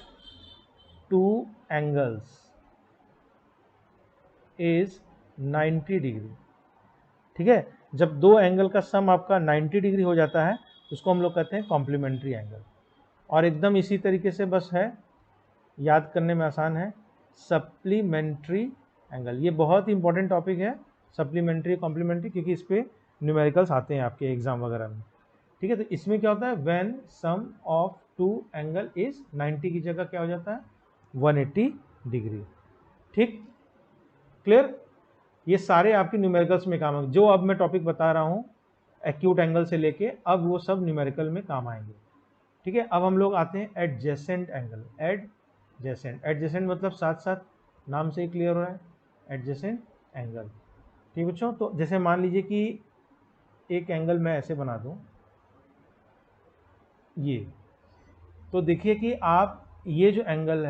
two angles is 90 degree, ठीक है। जब दो एंगल का सम आपका 90 डिग्री हो जाता है उसको हम लोग कहते हैं कॉम्प्लीमेंट्री एंगल। और एकदम इसी तरीके से बस है, याद करने में आसान है, सप्लीमेंट्री एंगल। ये बहुत ही इंपॉर्टेंट टॉपिक है, सप्लीमेंट्री कॉम्प्लीमेंट्री, क्योंकि इस पे न्यूमेरिकल्स आते हैं आपके एग्जाम वगैरह में, ठीक है। तो इसमें क्या होता है, when sum of two angle is 90 की जगह क्या हो जाता है 180 डिग्री, ठीक, क्लियर। ये सारे आपके न्यूमेरिकल्स में काम आएंगे, जो अब मैं टॉपिक बता रहा हूँ एक्यूट एंगल से लेके अब वो सब न्यूमेरिकल में काम आएंगे, ठीक है। अब हम लोग आते हैं एडजेसेंट एंगल। एडजेसेंट, एडजेसेंट मतलब साथ साथ, नाम से ही क्लियर हो रहा है, एडजेसेंट एंगल, ठीक बच्चों। तो जैसे मान लीजिए कि एक एंगल मैं ऐसे बना दूं, ये, तो देखिए कि आप ये जो एंगल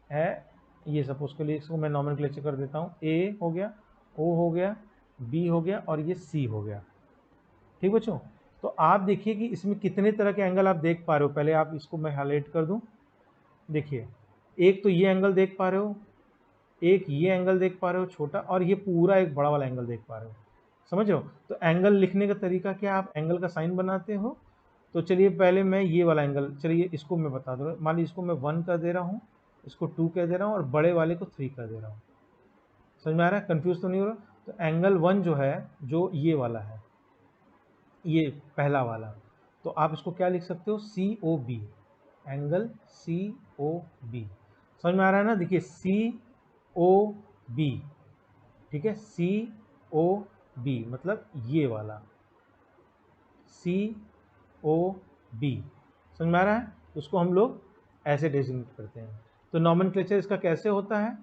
है ये सपोज के लिए इसको मैं नॉमेनक्लेचर कर देता हूँ, ए हो गया, ओ हो गया, बी हो गया और ये सी हो गया, ठीक बच्चों। तो आप देखिए कि इसमें कितने तरह के एंगल आप देख पा रहे हो, पहले आप इसको मैं हाईलाइट कर दूं। देखिए एक तो ये एंगल देख पा रहे हो, एक ये एंगल देख पा रहे हो छोटा, और ये पूरा एक बड़ा वाला एंगल देख पा रहे हो, समझ रहे हो। तो एंगल लिखने का तरीका क्या, आप एंगल का साइन बनाते हो। तो चलिए पहले मैं ये वाला एंगल, चलिए इसको मैं बता दूँ, मान लीजिए इसको मैं 1 कर दे रहा हूँ, इसको 2 कह दे रहा हूँ और बड़े वाले को 3 कर दे रहा हूँ। समझ में आ रहा है, कंफ्यूज तो नहीं हो रहा। तो एंगल 1 जो है, जो ये वाला है, ये पहला वाला, तो आप इसको क्या लिख सकते हो, C O B, angle C O B. समझ में आ रहा है ना, देखिए सी ओ बी, ठीक है, सी ओ बी मतलब ये वाला सी ओ बी, समझ में आ रहा है। उसको हम लोग ऐसे डेजिग्नेट करते हैं। तो नॉमेनक्लेचर इसका कैसे होता है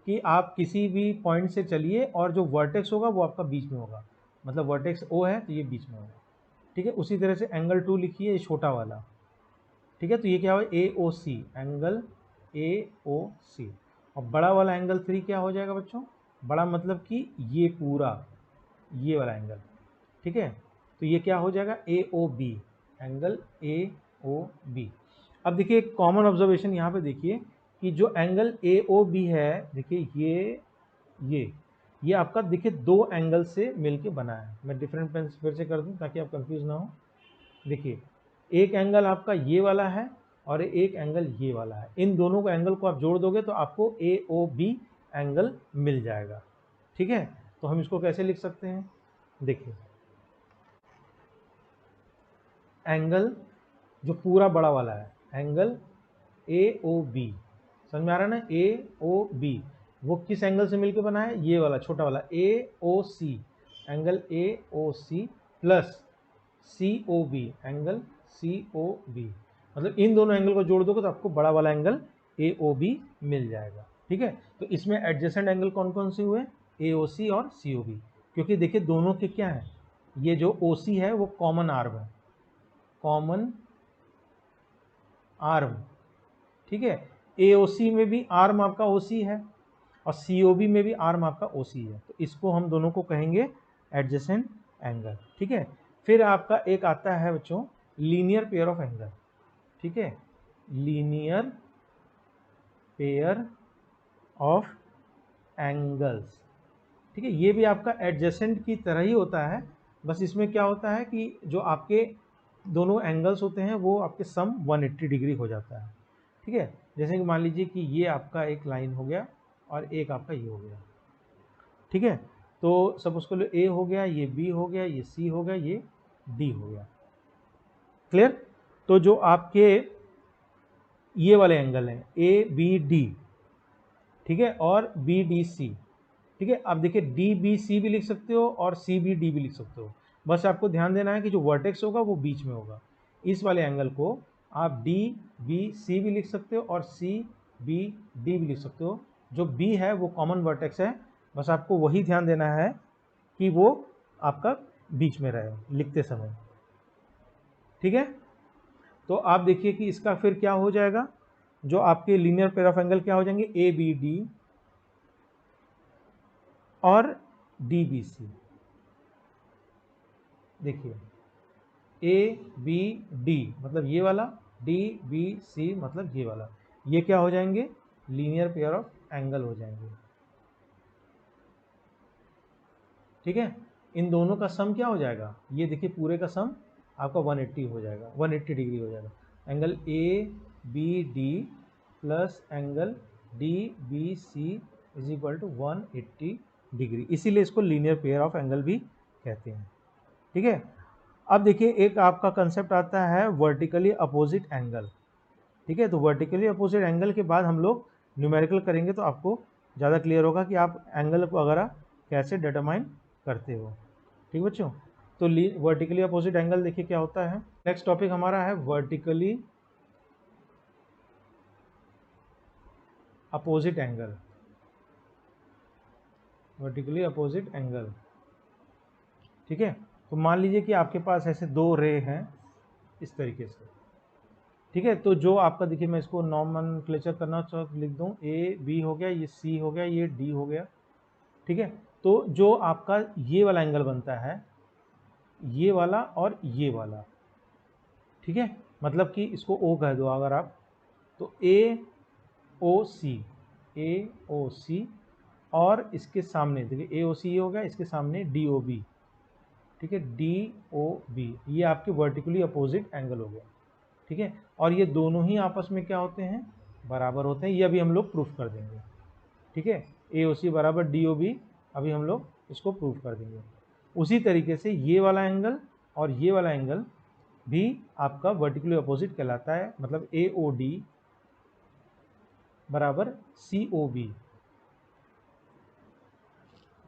कि आप किसी भी पॉइंट से चलिए और जो वर्टेक्स होगा वो आपका बीच में होगा, मतलब वर्टेक्स ओ है तो ये बीच में होगा, ठीक है। उसी तरह से एंगल 2 लिखिए, ये छोटा वाला, ठीक है। तो ये क्या होगा, ए O C, angle A O सी। और बड़ा वाला एंगल 3 क्या हो जाएगा बच्चों, बड़ा मतलब कि ये पूरा ये वाला एंगल, ठीक है। तो ये क्या हो जाएगा, A O B, angle A O B. अब देखिए एक कॉमन ऑब्जर्वेशन यहाँ पे देखिए कि जो एंगल ए ओ बी है, देखिए ये आपका देखिए दो एंगल से मिलके बना है। मैं डिफरेंट पेन फिर से कर दूं ताकि आप कंफ्यूज ना हो। देखिए एक एंगल आपका ये वाला है और एक एंगल ये वाला है, इन दोनों को एंगल को आप जोड़ दोगे तो आपको ए ओ बी एंगल मिल जाएगा, ठीक है। तो हम इसको कैसे लिख सकते हैं, देखिए एंगल जो पूरा बड़ा वाला है, एंगल ए ओ बी, समझ में आ रहा है ना, ए ओ बी, वो किस एंगल से मिलकर बना है, ये वाला छोटा वाला A O C, angle A O C plus C O B, angle C O B, मतलब इन दोनों एंगल को जोड़ दोगे तो आपको बड़ा वाला एंगल ए ओ बी मिल जाएगा, ठीक है। तो इसमें एडजेसेंट एंगल कौन कौन से हुए, ए ओ सी और सी ओ बी, क्योंकि देखिए दोनों के क्या है, ये जो ओ सी है वो कॉमन आर्म है, कॉमन आर्म, ठीक है। AOC में भी आर्म आपका OC है और COB में भी आर्म आपका OC है, तो इसको हम दोनों को कहेंगे एडजेसेंट एंगल। ठीक है, फिर आपका एक आता है बच्चों लीनियर पेयर ऑफ एंगल। ठीक है, लीनियर पेयर ऑफ एंगल्स। ठीक है, ये भी आपका एडजेसेंट की तरह ही होता है, बस इसमें क्या होता है कि जो आपके दोनों एंगल्स होते हैं वो आपके सम 180 डिग्री हो जाता है। ठीक है, जैसे कि मान लीजिए कि ये आपका एक लाइन हो गया और एक आपका ये हो गया। ठीक है, तो सब उसको A हो गया, ये B हो गया, ये C हो गया, ये D हो गया। क्लियर? तो जो आपके ये वाले एंगल हैं ABD, ठीक है, और BDC। ठीक है, अब देखिए DBC भी लिख सकते हो और CBD भी लिख सकते हो, बस आपको ध्यान देना है कि जो वर्टेक्स होगा वो बीच में होगा। इस वाले एंगल को आप DBC भी लिख सकते हो और CBD भी लिख सकते हो। जो B है वो कॉमन वर्टेक्स है, बस आपको वही ध्यान देना है कि वो आपका बीच में रहे लिखते समय। ठीक है, तो आप देखिए कि इसका फिर क्या हो जाएगा, जो आपके लीनियर पेयर ऑफ एंगल क्या हो जाएंगे, ABD और DBC। देखिए ABD मतलब ये वाला, DBC मतलब ये वाला, ये क्या हो जाएंगे, लीनियर पेयर ऑफ एंगल हो जाएंगे। ठीक है, इन दोनों का सम क्या हो जाएगा, ये देखिए पूरे का सम आपका 180 हो जाएगा, 180 डिग्री हो जाएगा। Angle ABD plus angle DBC is equal to 180 degree, इसीलिए इसको लीनियर पेयर ऑफ एंगल भी कहते हैं। ठीक है, अब देखिए एक आपका कंसेप्ट आता है वर्टिकली अपोजिट एंगल। ठीक है, तो वर्टिकली अपोजिट एंगल के बाद हम लोग न्यूमेरिकल करेंगे तो आपको ज़्यादा क्लियर होगा कि आप एंगल को वगैरह कैसे डिटरमाइन करते हो। ठीक बच्चों, तो वर्टिकली अपोजिट एंगल देखिए क्या होता है। नेक्स्ट टॉपिक हमारा है vertically opposite angle. Vertically opposite angle, ठीक है, तो मान लीजिए कि आपके पास ऐसे दो रे हैं इस तरीके से। ठीक है, तो जो आपका देखिए मैं इसको नॉमेनक्लेचर करना चाहूँ तो लिख दूँ AB हो गया, ये C हो गया, ये D हो गया। ठीक है, तो जो आपका ये वाला एंगल बनता है, ये वाला और ये वाला, ठीक है, मतलब कि इसको O कह दो अगर आप, तो AOC, AOC और इसके सामने देखिए AOC ये हो गया, इसके सामने DOB। ठीक है, DOB ये आपके वर्टिकली अपोजिट एंगल हो गया। ठीक है, और ये दोनों ही आपस में क्या होते हैं, बराबर होते हैं, ये अभी हम लोग प्रूफ कर देंगे। ठीक है, AOC बराबर DOB, अभी हम लोग इसको प्रूफ कर देंगे। उसी तरीके से ये वाला एंगल और ये वाला एंगल भी आपका वर्टिकली अपोजिट कहलाता है, मतलब AOD बराबर COB।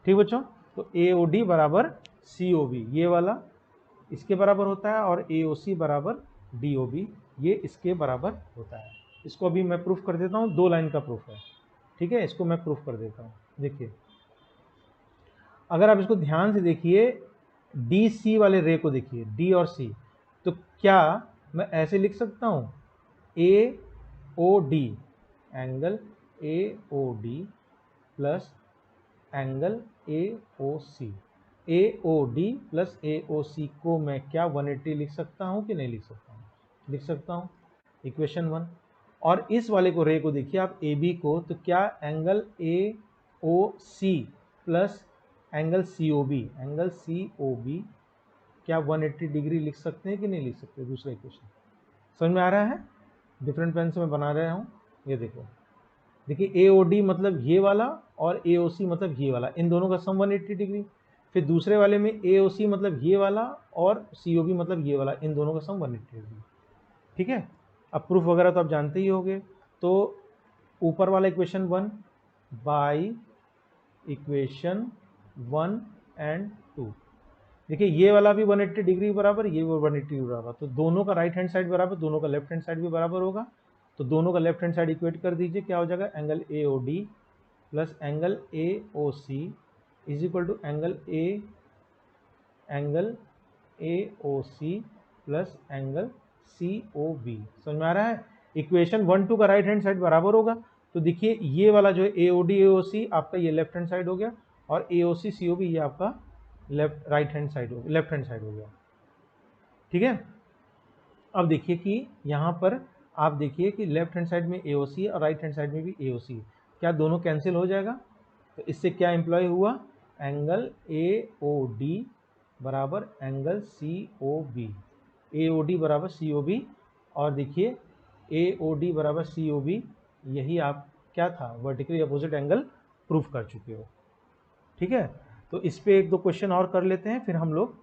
ठीक बच्चों, तो AOD बराबर COB ये वाला इसके बराबर होता है और AOC बराबर DOB ये इसके बराबर होता है। इसको अभी मैं प्रूफ कर देता हूँ, 2 लाइन का प्रूफ है। ठीक है, इसको मैं प्रूफ कर देता हूँ। देखिए अगर आप इसको ध्यान से देखिए, DC वाले रे को देखिए, D और C, तो क्या मैं ऐसे लिख सकता हूँ AOD angle AOD plus angle AOC, AOD plus AOC को मैं क्या 180 लिख सकता हूँ कि नहीं लिख सकता हूँ, लिख सकता हूँ, इक्वेशन 1। और इस वाले को रे को देखिए आप AB को, तो क्या angle AOC plus angle COB, angle COB क्या 180 डिग्री लिख सकते हैं कि नहीं लिख सकते, दूसरा इक्वेशन समझ में आ रहा है। डिफरेंट पेन से मैं बना रहा हूँ, ये देखो, देखिए AOD मतलब ये वाला और AOC मतलब ये वाला, इन दोनों का सम 180 डिग्री। फिर दूसरे वाले में AOC मतलब ये वाला और COB मतलब ये वाला, इन दोनों का सम 180 डिग्री। ठीक है, अब प्रूफ वगैरह तो आप जानते ही होंगे, तो ऊपर वाला इक्वेशन 1 बाई इक्वेशन 1 एंड 2, देखिए ये वाला भी 180 डिग्री बराबर, ये भी 180 डिग्री बराबर, तो दोनों का राइट हैंड साइड बराबर, दोनों का लेफ्ट हैंड साइड भी बराबर होगा, तो दोनों का लेफ्ट हैंड साइड इक्वेट कर दीजिए, क्या हो जाएगा, angle AOD plus angle AOC is equal to angle AOC plus angle COB। समझ में आ रहा है। इक्वेशन 1-2 का राइट हैंड साइड बराबर होगा, तो देखिए ये वाला जो है AOD AOC आपका ये लेफ्ट हैंड साइड हो गया, और AOC COB ये आपका लेफ्ट हैंड साइड हो गया। ठीक है, अब देखिए कि यहाँ पर आप देखिए कि लेफ्ट हैंड साइड में AOC है और राइट हैंड साइड में भी AOC है, क्या दोनों कैंसिल हो जाएगा? तो इससे क्या एम्प्लॉय हुआ? एंगल AOD बराबर एंगल COB, AOD बराबर COB, और देखिए AOD बराबर COB, यही आप क्या था, वर्टिकली अपोजिट एंगल प्रूफ कर चुके हो। ठीक है, तो इस पे एक दो क्वेश्चन और कर लेते हैं, फिर हम लोग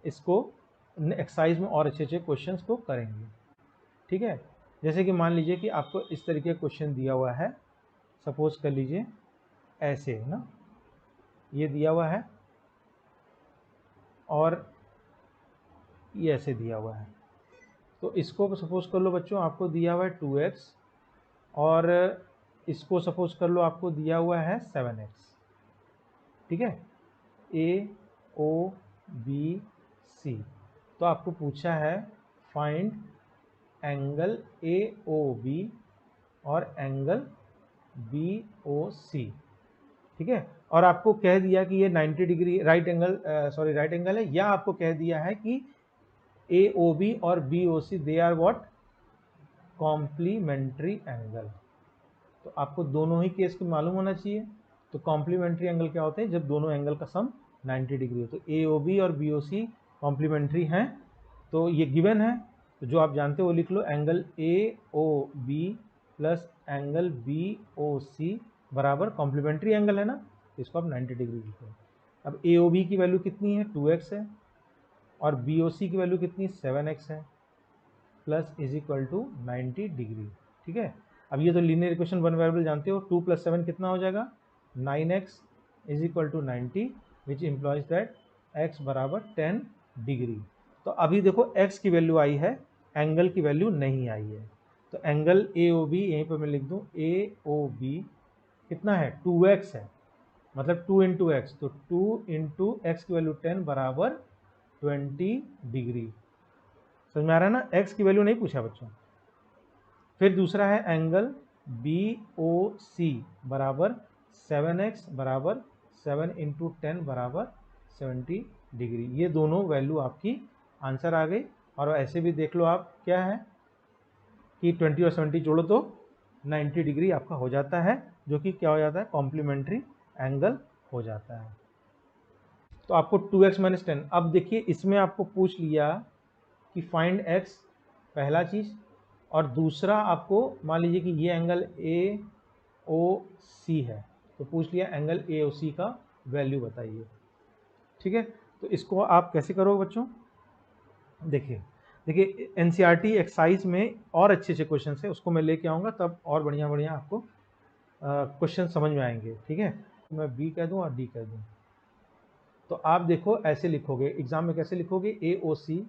इसको एक्सरसाइज में और अच्छे क्वेश्चंस को करेंगे। ठीक है, जैसे कि मान लीजिए कि आपको इस तरीके का क्वेश्चन दिया हुआ है, सपोज कर लीजिए ऐसे ना, ये दिया हुआ है और ये ऐसे दिया हुआ है, तो इसको सपोज कर लो बच्चों आपको दिया हुआ है 2x, और इसको सपोज कर लो आपको दिया हुआ है 7x। ठीक है, AOBC, तो आपको पूछा है फाइंड एंगल AOB और एंगल BOC। ठीक है, और आपको कह दिया कि ये 90 डिग्री राइट एंगल है, या आपको कह दिया है कि AOB और BOC they are what, complementary angle. तो आपको दोनों ही केस को मालूम होना चाहिए। तो कॉम्प्लीमेंट्री एंगल क्या होते हैं? जब दोनों एंगल का सम 90 डिग्री हो। तो AOB और BOC कॉम्प्लीमेंट्री हैं, तो ये गिवन है, तो जो आप जानते हो वो लिख लो, angle AOB plus angle BOC बराबर कॉम्प्लीमेंट्री एंगल है ना, तो इसको आप 90 डिग्री लिखो। अब AOB की वैल्यू कितनी है? 2x है, और BOC की वैल्यू कितनी? 7x है, plus is equal to 90 degree. ठीक है, अब ये तो लीनियर इक्वेशन वन वेरिएबल जानते हो, 2 + 7 कितना हो जाएगा? 9x is equal to 90, which implies that x बराबर 10 डिग्री। तो अभी देखो x की वैल्यू आई है, एंगल की वैल्यू नहीं आई है, तो एंगल AOB यहीं पर मैं लिख दूं, AOB कितना है? 2x है, मतलब 2 × x, तो 2 × x की वैल्यू 10 बराबर 20 डिग्री। समझ में आ रहा है ना? x की वैल्यू नहीं पूछा बच्चों। फिर दूसरा है एंगल BOC बराबर 7x बराबर 7 × 10 बराबर 70 डिग्री। ये दोनों वैल्यू आपकी आंसर आ गई। और ऐसे भी देख लो आप, क्या है कि 20 और 70 जोड़ो तो 90 डिग्री आपका हो जाता है, जो कि क्या हो जाता है? कॉम्प्लीमेंट्री एंगल हो जाता है। तो आपको 2x - 10, अब देखिए इसमें आपको पूछ लिया कि फाइंड x, पहला चीज़, और दूसरा आपको मान लीजिए कि ये एंगल AOC है, तो पूछ लिया एंगल AOC का वैल्यू बताइए। ठीक है, तो इसको आप कैसे करोगे बच्चों? देखिए NCERT एक्सरसाइज में और अच्छे क्वेश्चन है, उसको मैं लेके आऊँगा, तब और बढ़िया आपको क्वेश्चन समझ में आएंगे। ठीक है, मैं B कह दूँ और D कह दूँ, तो आप देखो ऐसे लिखोगे एग्जाम में, कैसे लिखोगे? AOC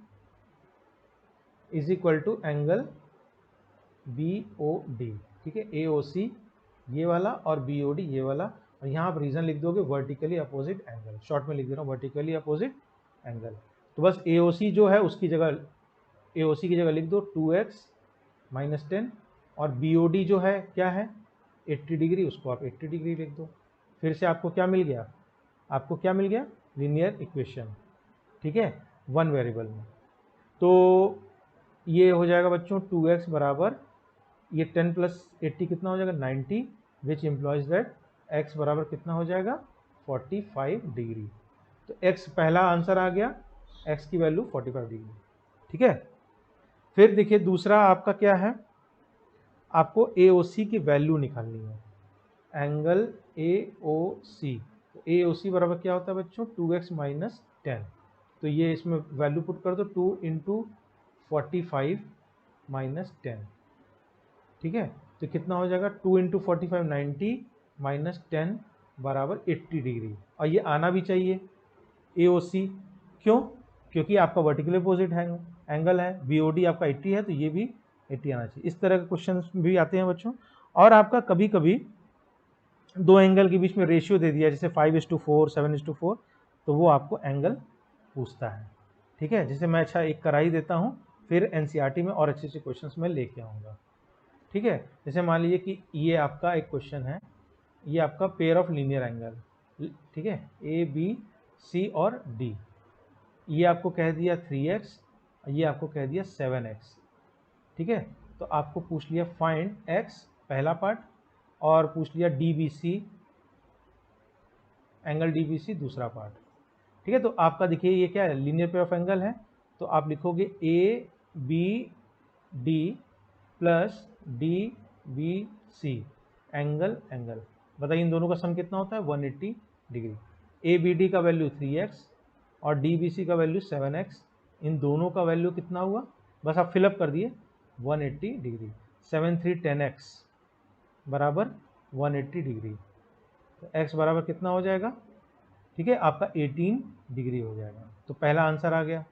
is equal to angle BOD। ठीक है, AOC ये वाला और BOD ये वाला, और यहाँ आप रीजन लिख दोगे वर्टिकली अपोजिट एंगल, शॉर्ट में लिख दे रहा हूँ वर्टिकली अपोजिट एंगल। तो बस AOC जो है उसकी जगह, AOC की जगह लिख दो 2x - 10, और BOD जो है क्या है? 80 डिग्री, उसको आप 80 डिग्री लिख दो। फिर से आपको क्या मिल गया? आपको क्या मिल गया? Linear equation. ठीक है, वन वेरिएबल में। तो ये हो जाएगा बच्चों 2x बराबर, ये 10 + 80 कितना हो जाएगा? 90, विच इम्प्लॉइज दैट x बराबर कितना हो जाएगा? 45 डिग्री। तो x पहला आंसर आ गया, x की वैल्यू 45 डिग्री। ठीक है, फिर देखिए दूसरा आपका क्या है? आपको AOC की वैल्यू निकालनी है, एंगल AOC। तो AOC बराबर क्या होता है बच्चों? 2x - 10। तो ये इसमें वैल्यू पुट कर दो, 2 × 45 - 10। ठीक है, तो कितना हो जाएगा? 2 × 45 90 - 10 बराबर 80 डिग्री। और ये आना भी चाहिए AOC, क्यों? क्योंकि आपका वर्टिकल अपोजिट एंगल है, BOD आपका 80 है, तो ये भी 80 आना चाहिए। इस तरह के क्वेश्चन भी आते हैं बच्चों। और आपका कभी कभी दो एंगल के बीच में रेशियो दे दिया, जैसे 5:4 7:4, तो वो आपको एंगल पूछता है। ठीक है, जैसे मैं अच्छा एक करा ही देता हूँ, फिर NCERT में और अच्छे क्वेश्चंस मैं लेके आऊँगा। ठीक है। जैसे मान लीजिए कि ये आपका एक क्वेश्चन है, ये आपका पेयर ऑफ लीनियर एंगल, ठीक है, ए बी सी और डी, ये आपको कह दिया 3x, ये आपको कह दिया 7x, ठीक है। तो आपको पूछ लिया फाइंड x पहला पार्ट, और पूछ लिया DBC, एंगल DBC दूसरा पार्ट, ठीक है। तो आपका देखिए ये क्या है, लीनियर पेयर ऑफ एंगल है, तो आप लिखोगे ABD plus DBC angle angle, बताइए इन दोनों का सम कितना होता है 180 डिग्री। ABD का वैल्यू 3x और DBC का वैल्यू 7x, इन दोनों का वैल्यू कितना हुआ, बस आप फिलअप कर दिए 180 डिग्री। 7 3 10x बराबर 180 डिग्री, तो x बराबर कितना हो जाएगा, ठीक है, आपका 18 डिग्री हो जाएगा। तो पहला आंसर आ गया।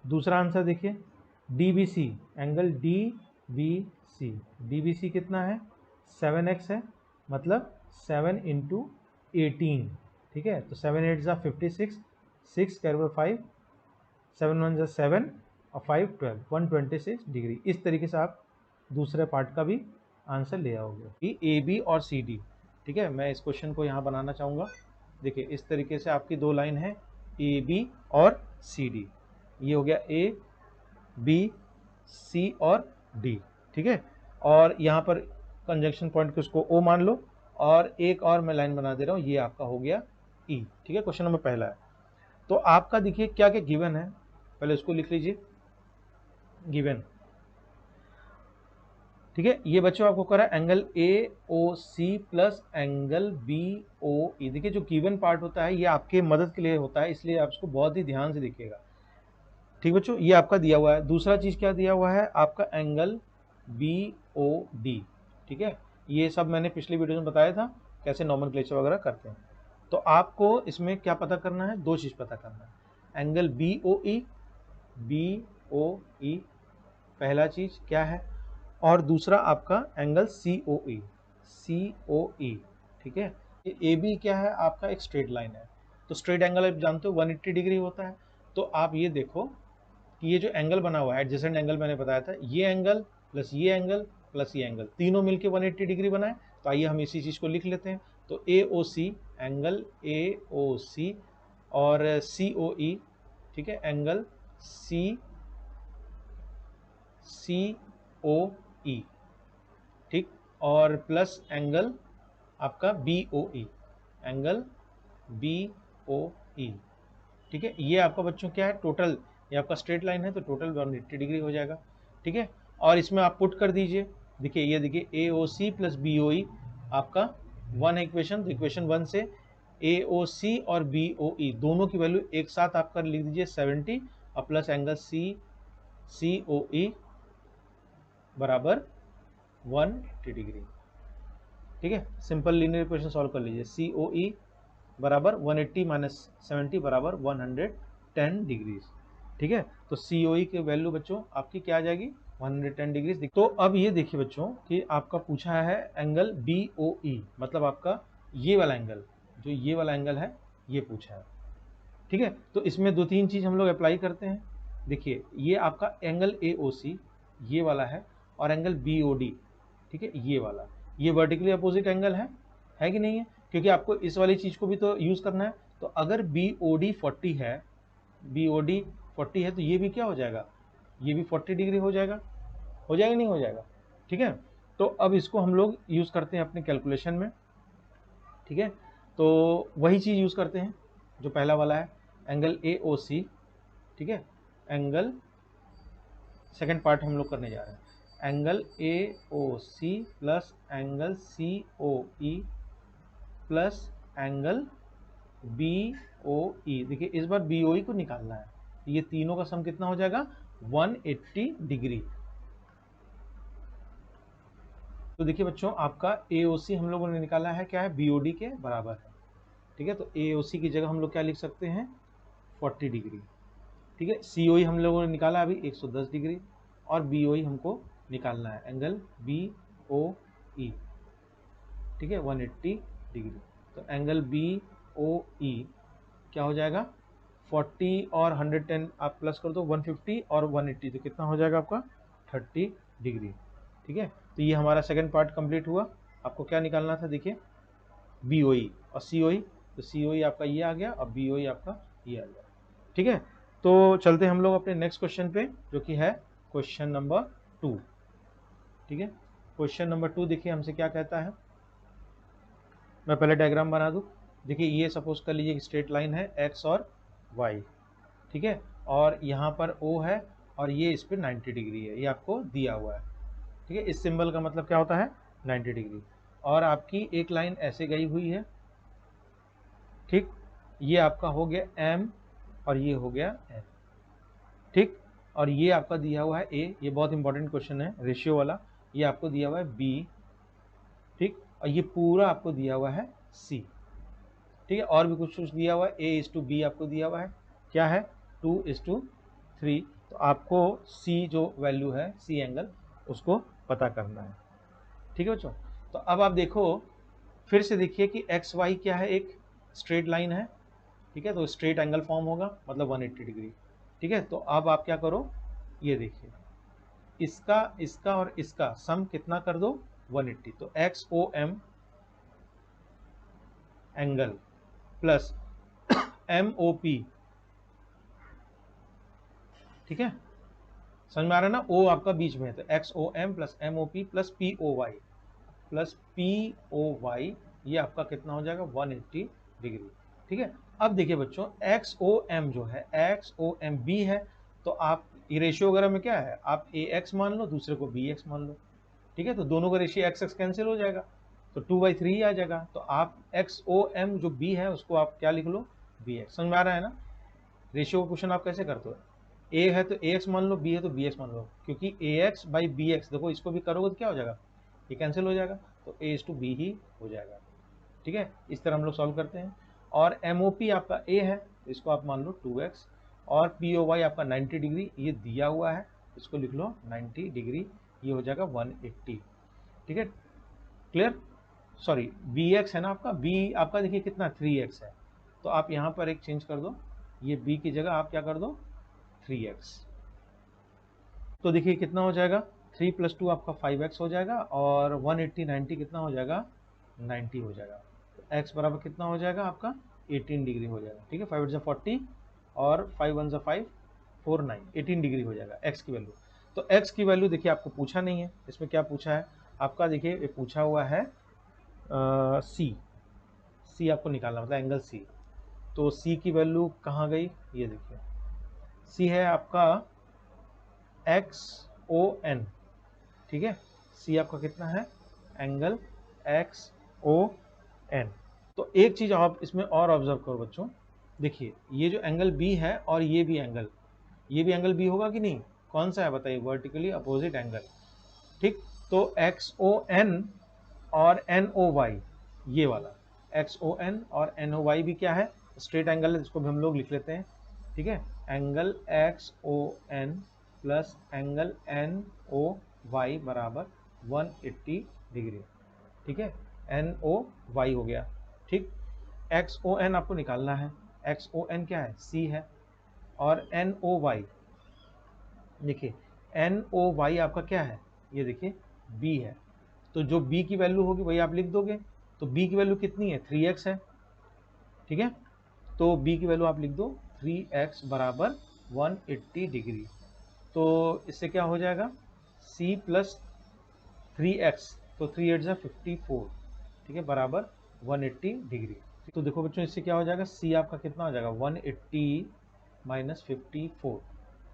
दूसरा आंसर देखिए, DBC एंगल DBC, DBC कितना है 7x है, मतलब 7 इंटू 18, ठीक है। तो 7 8 जा 56, 6 कैरी 5, 7 1 जा 7 और 5 12, 126 डिग्री। इस तरीके से आप दूसरे पार्ट का भी आंसर ले आओगे कि AB और CD, ठीक है। मैं इस क्वेश्चन को यहाँ बनाना चाहूँगा, देखिए इस तरीके से आपकी दो लाइन है AB और CD, ये हो गया A B C और D, ठीक है। और यहाँ पर कंजंक्शन पॉइंट को उसको O मान लो, और एक और मैं लाइन बना दे रहा हूँ, ये आपका हो गया E, ठीक है। क्वेश्चन नंबर पहला है। तो आपका देखिए क्या क्या गिवन है, पहले उसको लिख लीजिए गिवन, ठीक है। ये बच्चों आपको करा angle AOC plus angle BOE। देखिए जो गिवन पार्ट होता है ये आपके मदद के लिए होता है, इसलिए आप इसको बहुत ही ध्यान से देखिएगा, ठीक बच्चों। ये आपका दिया हुआ है। दूसरा चीज क्या दिया हुआ है, आपका एंगल BOD, ठीक है। ये सब मैंने पिछली वीडियो में बताया था कैसे नॉमेनक्लेचर वगैरह करते हैं। तो आपको इसमें क्या पता करना है, दो चीज पता करना है, एंगल BOE पहला चीज क्या है, और दूसरा आपका एंगल COE, ठीक है। ये AB क्या है, आपका एक स्ट्रेट लाइन है, तो स्ट्रेट एंगल आप जानते हो 180 डिग्री होता है। तो आप ये देखो कि ये जो एंगल बना हुआ है एडजेसेंट एंगल मैंने बताया था, ये एंगल प्लस ये एंगल प्लस ये एंगल तीनों मिलके 180 डिग्री बनाए। तो आइए हम इसी चीज़ को लिख लेते हैं। तो AOC एंगल AOC और COE, ठीक है, एंगल COE, ठीक, और प्लस एंगल आपका BOE, एंगल BOE, ठीक है। ये आपका बच्चों क्या है टोटल, ये आपका स्ट्रेट लाइन है तो टोटल 180 डिग्री हो जाएगा, ठीक है। और इसमें आप पुट कर दीजिए, देखिए ये देखिए AOC प्लस BOE आपका वन इक्वेशन, तो इक्वेशन 1 से AOC और BOE दोनों की वैल्यू एक साथ आप कर लिख दीजिए 70 और प्लस एंगल COE बराबर 180 डिग्री, ठीक है। सिंपल लीनियर इक्वेशन सॉल्व कर लीजिए, COE बराबर 180 माइनस 70 बराबर 110 डिग्रीज, ठीक है। तो COE की वैल्यू बच्चों आपकी क्या आ जाएगी 110 डिग्रीज। तो अब ये देखिए बच्चों कि आपका पूछा है एंगल BOE, मतलब आपका ये वाला एंगल, जो ये वाला एंगल है ये पूछा है, ठीक है। तो इसमें दो तीन चीज हम लोग अप्लाई करते हैं। देखिए ये आपका एंगल AOC ये वाला है, और एंगल BOD, ठीक है, ये वाला, ये वर्टिकली अपोजिट एंगल है कि नहीं है, क्योंकि आपको इस वाली चीज को भी तो यूज करना है। तो अगर BOD 40 है, BOD 40 है, तो ये भी क्या हो जाएगा, ये भी 40 डिग्री हो जाएगा, नहीं हो जाएगा, ठीक है। तो अब इसको हम लोग यूज करते हैं अपने कैलकुलेशन में, ठीक है। तो वही चीज यूज करते हैं जो पहला वाला है, एंगल AOC, ठीक है, एंगल सेकंड पार्ट हम लोग करने जा रहे हैं, angle AOC plus angle COE plus angle BOE। देखिए इस बार BOE को निकालना है, ये तीनों का सम कितना हो जाएगा 180 डिग्री। तो देखिए बच्चों आपका AOC हम लोगों ने निकाला है क्या है, BOD के बराबर है, ठीक है। तो AOC की जगह हम लोग क्या लिख सकते हैं 40 डिग्री, ठीक है। COE हम लोगों ने निकाला अभी 110 डिग्री, और BOE हमको निकालना है एंगल BOE, ठीक है, 180 डिग्री। तो एंगल BOE क्या हो जाएगा 40 और 110 आप प्लस कर दो 150 और 180, तो कितना हो जाएगा आपका 30 डिग्री, ठीक है, तो ये हमारा सेकंड पार्ट कंप्लीट हुआ। आपको क्या निकालना था, देखिए BOE और COE, तो COE आपका ये आ गया और BOE आपका ये आ गया। ठीक है, तो चलते हैं हम लोग अपने नेक्स्ट क्वेश्चन पे, जो कि है क्वेश्चन नंबर 2। ठीक है, क्वेश्चन नंबर 2 देखिए हमसे क्या कहता है। मैं पहले डायग्राम बना दूं। देखिए ये सपोज कर लीजिए स्ट्रेट लाइन है x और y, ठीक है, और यहाँ पर O है और ये इस पर 90 डिग्री है, ये आपको दिया हुआ है। ठीक है, इस सिंबल का मतलब क्या होता है, 90 डिग्री। और आपकी एक लाइन ऐसे गई हुई है, ठीक, ये आपका हो गया M और ये हो गया N। ठीक, और ये आपका दिया हुआ है A, ये बहुत इंपॉर्टेंट क्वेश्चन है रेशियो वाला, ये आपको दिया हुआ है B। ठीक, और ये पूरा आपको दिया हुआ है C। ठीक है, और भी कुछ कुछ दिया हुआ है, A:B आपको दिया हुआ है, क्या है 2:3। तो आपको C जो वैल्यू है, C एंगल, उसको पता करना है। ठीक है बच्चों, तो अब आप देखो, फिर से देखिए कि एक्स वाई क्या है, एक स्ट्रेट लाइन है। ठीक है, तो स्ट्रेट एंगल फॉर्म होगा मतलब 180 डिग्री। ठीक है, तो अब आप क्या करो, ये देखिए इसका इसका और इसका सम कितना कर दो, 180। तो XOM एंगल प्लस MOP, ठीक है, समझ में आ रहा है ना, O आपका बीच में है, तो XOM plus MOP plus POY, ये आपका कितना हो जाएगा, 180 डिग्री। ठीक है, अब देखिए बच्चों, XOM जो है, XOM B है, तो आप ये रेशियो वगैरह में क्या है, आप AX मान लो, दूसरे को BX मान लो। ठीक है, तो दोनों का रेशियो XX कैंसिल हो जाएगा, तो 2/3 आ जाएगा। तो आप XOM जो B है उसको आप क्या लिख लो, BX। समझ में आ रहा है ना, रेशियो का क्वेश्चन आप कैसे करते हो, A है तो AX मान लो, B है तो BX मान लो, क्योंकि AX/BX, देखो इसको भी करोगे तो क्या हो जाएगा, ये कैंसिल हो जाएगा, तो A:B ही हो जाएगा। ठीक है, इस तरह हम लोग सॉल्व करते हैं। और MOP आपका A है, इसको आप मान लो 2x, और POY आपका 90 डिग्री, ये दिया हुआ है, इसको लिख लो 90 डिग्री, ये हो जाएगा 180। ठीक है, क्लियर। सॉरी, BX है ना आपका, B आपका देखिए कितना 3x है, तो आप यहाँ पर एक चेंज कर दो, ये B की जगह आप क्या कर दो 3x। तो देखिए कितना हो जाएगा, 3 + 2 आपका 5x हो जाएगा, और 180 90 कितना हो जाएगा, 90 हो जाएगा। तो x बराबर कितना हो जाएगा आपका, 18 डिग्री हो जाएगा। ठीक है, 5 × 40 और 5 × 5 49, 18 डिग्री हो जाएगा x की वैल्यू। तो x की वैल्यू देखिए आपको पूछा नहीं है, इसमें क्या पूछा है आपका, देखिए ये पूछा हुआ है C आपको निकालना, मतलब एंगल C। तो C की वैल्यू कहाँ गई, ये देखिए C है आपका XON। ठीक है, C आपका कितना है, एंगल XON। तो एक चीज आप इसमें और ऑब्जर्व करो बच्चों, देखिए ये जो एंगल B है और ये भी एंगल B होगा कि नहीं, कौन सा है बताइए, वर्टिकली अपोजिट एंगल। ठीक, तो XON और NOY, ये वाला XON और NOY भी क्या है, स्ट्रेट एंगल है, जिसको भी हम लोग लिख लेते हैं। ठीक है, angle XON plus angle NOY बराबर 180 डिग्री। ठीक है, NOY हो गया। ठीक, XON आपको निकालना है, XON क्या है, C है, और NOY देखिए, NOY आपका क्या है, ये देखिए B है, तो जो B की वैल्यू होगी वही आप लिख दोगे। तो B की वैल्यू कितनी है, 3x है। ठीक है, तो B की वैल्यू आप लिख दो 3x बराबर 180 डिग्री। तो इससे क्या हो जाएगा, C प्लस 3x, तो 3 8 54, ठीक है, बराबर 180 डिग्री। तो देखो बच्चों, इससे क्या हो जाएगा, C आपका कितना हो जाएगा, 180 - 54,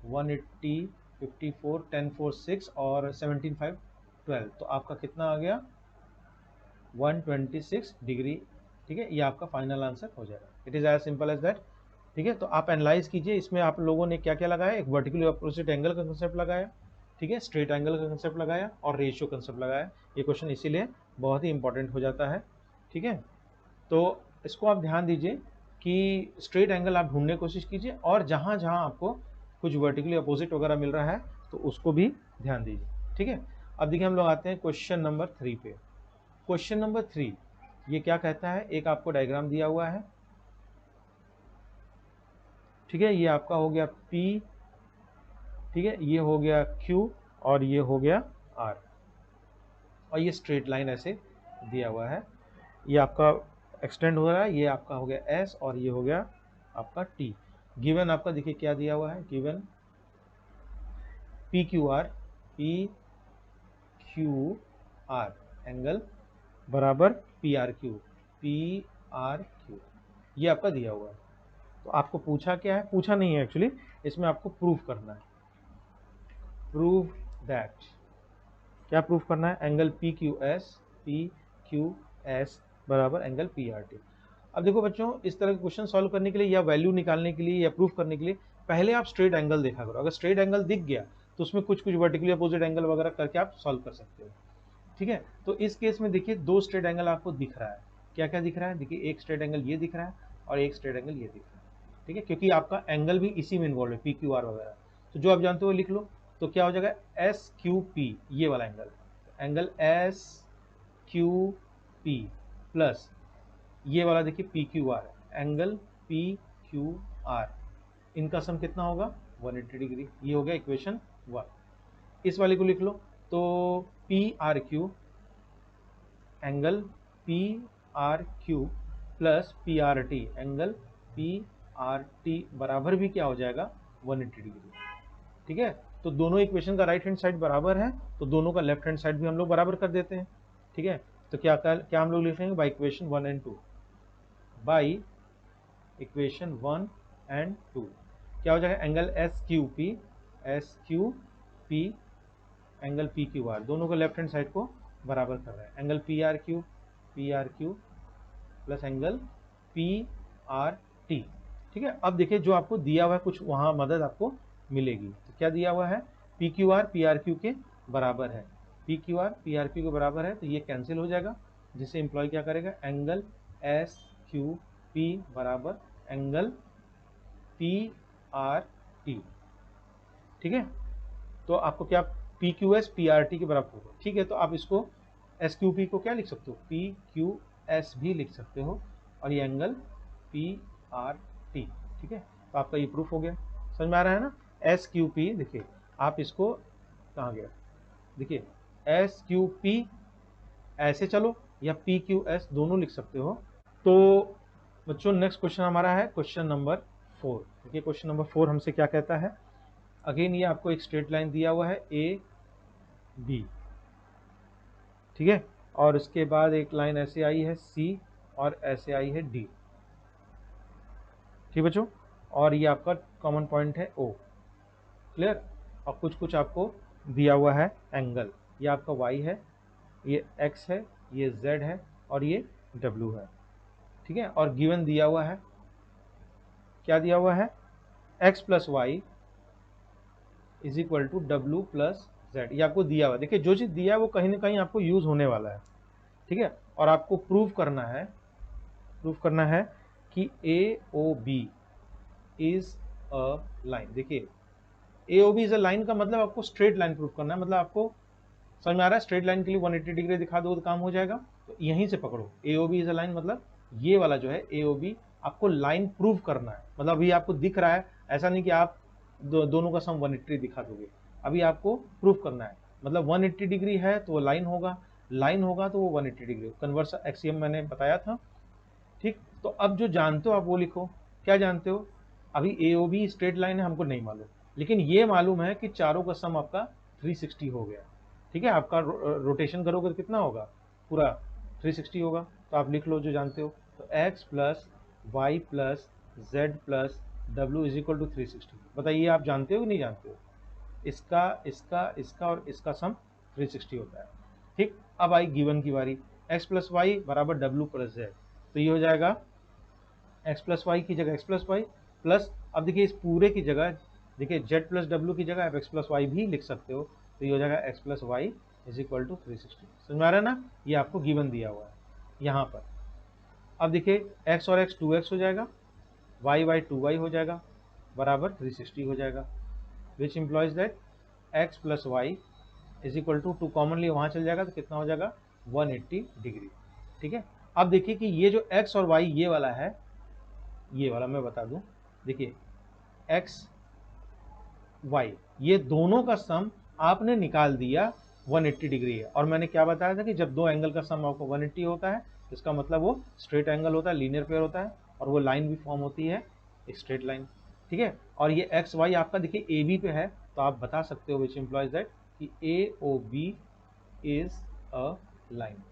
180 54 10 4 6 और 17 5 12, तो आपका कितना आ गया, 126 डिग्री। ठीक है, ये आपका फाइनल आंसर हो जाएगा। It is as simple as that. ठीक है, तो आप एनालाइज कीजिए, इसमें आप लोगों ने क्या क्या लगाया, एक वर्टिकली अपोजिट एंगल का कंसेप्ट लगाया, ठीक है, स्ट्रेट एंगल का कंसेप्ट लगाया, और रेशियो कंसेप्ट लगाया। ये क्वेश्चन इसीलिए बहुत ही इंपॉर्टेंट हो जाता है। ठीक है, तो इसको आप ध्यान दीजिए कि स्ट्रेट एंगल आप ढूंढने की कोशिश कीजिए, और जहाँ जहाँ आपको कुछ वर्टिकली अपोजिट वगैरह मिल रहा है तो उसको भी ध्यान दीजिए। ठीक है, अब देखिए हम लोग आते हैं क्वेश्चन नंबर 3 पे। क्वेश्चन नंबर 3 ये क्या कहता है, एक आपको डायग्राम दिया हुआ है। ठीक है, ये आपका हो गया P, ठीक है, ये हो गया Q, और ये हो गया R। और ये स्ट्रेट लाइन ऐसे दिया हुआ है, ये आपका एक्सटेंड हो रहा है, ये आपका हो गया एस और ये हो गया आपका टी। गिवन आपका देखिए क्या दिया हुआ है, given P Q R angle बराबर पी आर क्यू, ये आपका दिया हुआ है। तो आपको पूछा क्या है, पूछा नहीं है एक्चुअली, इसमें आपको प्रूफ करना है, प्रूव दैट, क्या प्रूफ करना है, एंगल पी क्यू एस बराबर एंगल पी आर टी। अब देखो बच्चों, इस तरह के क्वेश्चन सॉल्व करने के लिए या वैल्यू निकालने के लिए या प्रूफ करने के लिए पहले आप स्ट्रेट एंगल देखा करो। अगर स्ट्रेट एंगल दिख गया तो उसमें कुछ कुछ वर्टिकली अपोजिट एंगल वगैरह करके आप सॉल्व कर सकते हो। ठीक है, तो इस केस में देखिए दो स्ट्रेट एंगल आपको दिख रहा है। क्या क्या दिख रहा है, देखिए एक स्ट्रेट एंगल ये दिख रहा है और एक स्ट्रेट एंगल ये दिख रहा है। ठीक है, क्योंकि आपका एंगल भी इसी में इन्वॉल्व है, पी क्यू आर वगैरह, तो जो आप जानते हो लिख लो। तो क्या हो जाएगा, एस क्यू पी, ये वाला angle, angle S Q P plus ये वाला देखिए P Q are, angle P Q are, इनका सम कितना होगा 180 डिग्री। ये हो गया इक्वेशन 1। इस वाले को लिख लो, तो P R Q angle P R Q plus P R T angle P R T बराबर भी क्या हो जाएगा 180 डिग्री। ठीक है, तो दोनों इक्वेशन का राइट हैंड साइड बराबर है, तो दोनों का लेफ्ट हैंड साइड भी हम लोग बराबर कर देते हैं। ठीक है, तो क्या हम लोग लिखेंगे, by equation 1 and 2, by equation 1 and 2 क्या हो जाएगा, angle S Q P angle P Q are, दोनों को लेफ्ट हैंड साइड को बराबर कर रहा है, angle P R Q plus angle P R T. ठीक है, अब देखिए जो आपको दिया हुआ है कुछ वहां मदद आपको मिलेगी। तो क्या दिया हुआ है, P Q R P R Q के बराबर है, P Q R P R Q के बराबर है, तो ये कैंसिल हो जाएगा, जिससे एम्प्लॉय क्या करेगा, एंगल एस क्यू पी बराबर एंगल पी आर टी। ठीक है, तो आपको क्या P Q S P R T के बराबर होगा। ठीक है, तो आप इसको एस क्यू पी को क्या लिख सकते हो, पी क्यू एस भी लिख सकते हो, और ये एंगल पी आर टी। ठीक है, तो आपका ये प्रूफ हो गया, समझ में आ रहा है ना। एस क्यू पी देखिए, आप इसको कहाँ गया, देखिए एस क्यू पी ऐसे चलो या पी क्यू एस दोनों लिख सकते हो। तो बच्चों नेक्स्ट क्वेश्चन हमारा है क्वेश्चन नंबर 4। देखिए क्वेश्चन नंबर 4 हमसे क्या कहता है, अगेन ये आपको एक स्ट्रेट लाइन दिया हुआ है ए बी, ठीक है, और उसके बाद एक लाइन ऐसे आई है सी और ऐसे आई है डी। ठीक बच्चों, और ये आपका कॉमन पॉइंट है ओ, क्लियर, और कुछ कुछ आपको दिया हुआ है एंगल, ये आपका वाई है, ये एक्स है, ये जेड है और ये डब्ल्यू है। ठीक है, और गिवन दिया हुआ है, क्या दिया हुआ है, X plus Y is equal to W plus Z, ये आपको दिया हुआ है। देखिए जो चीज़ दिया है वो कहीं ना कहीं आपको यूज होने वाला है। ठीक है, और आपको प्रूव करना है कि A O B is a line. देखिए A O B is a line का मतलब आपको स्ट्रेट लाइन प्रूव करना है, मतलब आपको समझ में आ रहा है, स्ट्रेट लाइन के लिए 180 डिग्री दिखा दो तो काम हो जाएगा। तो यहीं से पकड़ो, A O B is a line मतलब ये वाला जो है ए ओ बी आपको लाइन प्रूव करना है। मतलब अभी आपको दिख रहा है, ऐसा नहीं कि आप दोनों का सम 180 दिखा दोगे, अभी आपको प्रूव करना है। मतलब 180 डिग्री है तो वो लाइन होगा, लाइन होगा तो वो 180 डिग्री, कन्वर्स एक्सियम मैंने बताया था। ठीक, तो अब जो जानते हो आप वो लिखो, क्या जानते हो, अभी ए ओ बी स्ट्रेट लाइन है हमको नहीं मालूम, लेकिन ये मालूम है कि चारों का सम आपका 360 हो गया। ठीक है, आपका रोटेशन करोगे तो कितना होगा, पूरा 360 होगा। तो आप लिख लो जो जानते हो, तो x plus Y plus Z plus W is equal to 360। बताइए आप जानते हो कि नहीं जानते हो, इसका इसका इसका और इसका सम 360 होता है। ठीक, अब आई गिवन की बारी, x प्लस वाई बराबर डब्ल्यू प्लस जेड, तो ये हो जाएगा x प्लस वाई की जगह x प्लस वाई प्लस, अब देखिए इस पूरे की जगह देखिए z प्लस डब्ल्यू की जगह आप x प्लस वाई भी लिख सकते हो, तो ये हो जाएगा x plus Y is equal to 360। समझ में आ रहा है ना, ये आपको गिवन दिया हुआ है यहाँ पर। अब देखिए x और x 2x हो जाएगा, y 2y हो जाएगा, बराबर 360 हो जाएगा, which implies that x plus Y is equal to 2 commonly वहाँ चल जाएगा तो कितना हो जाएगा 180 डिग्री। ठीक है, अब देखिए कि ये जो x और y ये वाला है, ये वाला मैं बता दूं, देखिए x y ये दोनों का सम आपने निकाल दिया 180 डिग्री है। और मैंने क्या बताया था कि जब दो एंगल का सम आपको 180 होता है इसका मतलब वो स्ट्रेट एंगल होता है, लीनियर पेयर होता है, और वो लाइन भी फॉर्म होती है एक स्ट्रेट लाइन। ठीक है, और ये एक्स वाई आपका देखिए ए बी पे है, तो आप बता सकते हो विच इम्प्लॉइज दैट कि A O B is a line.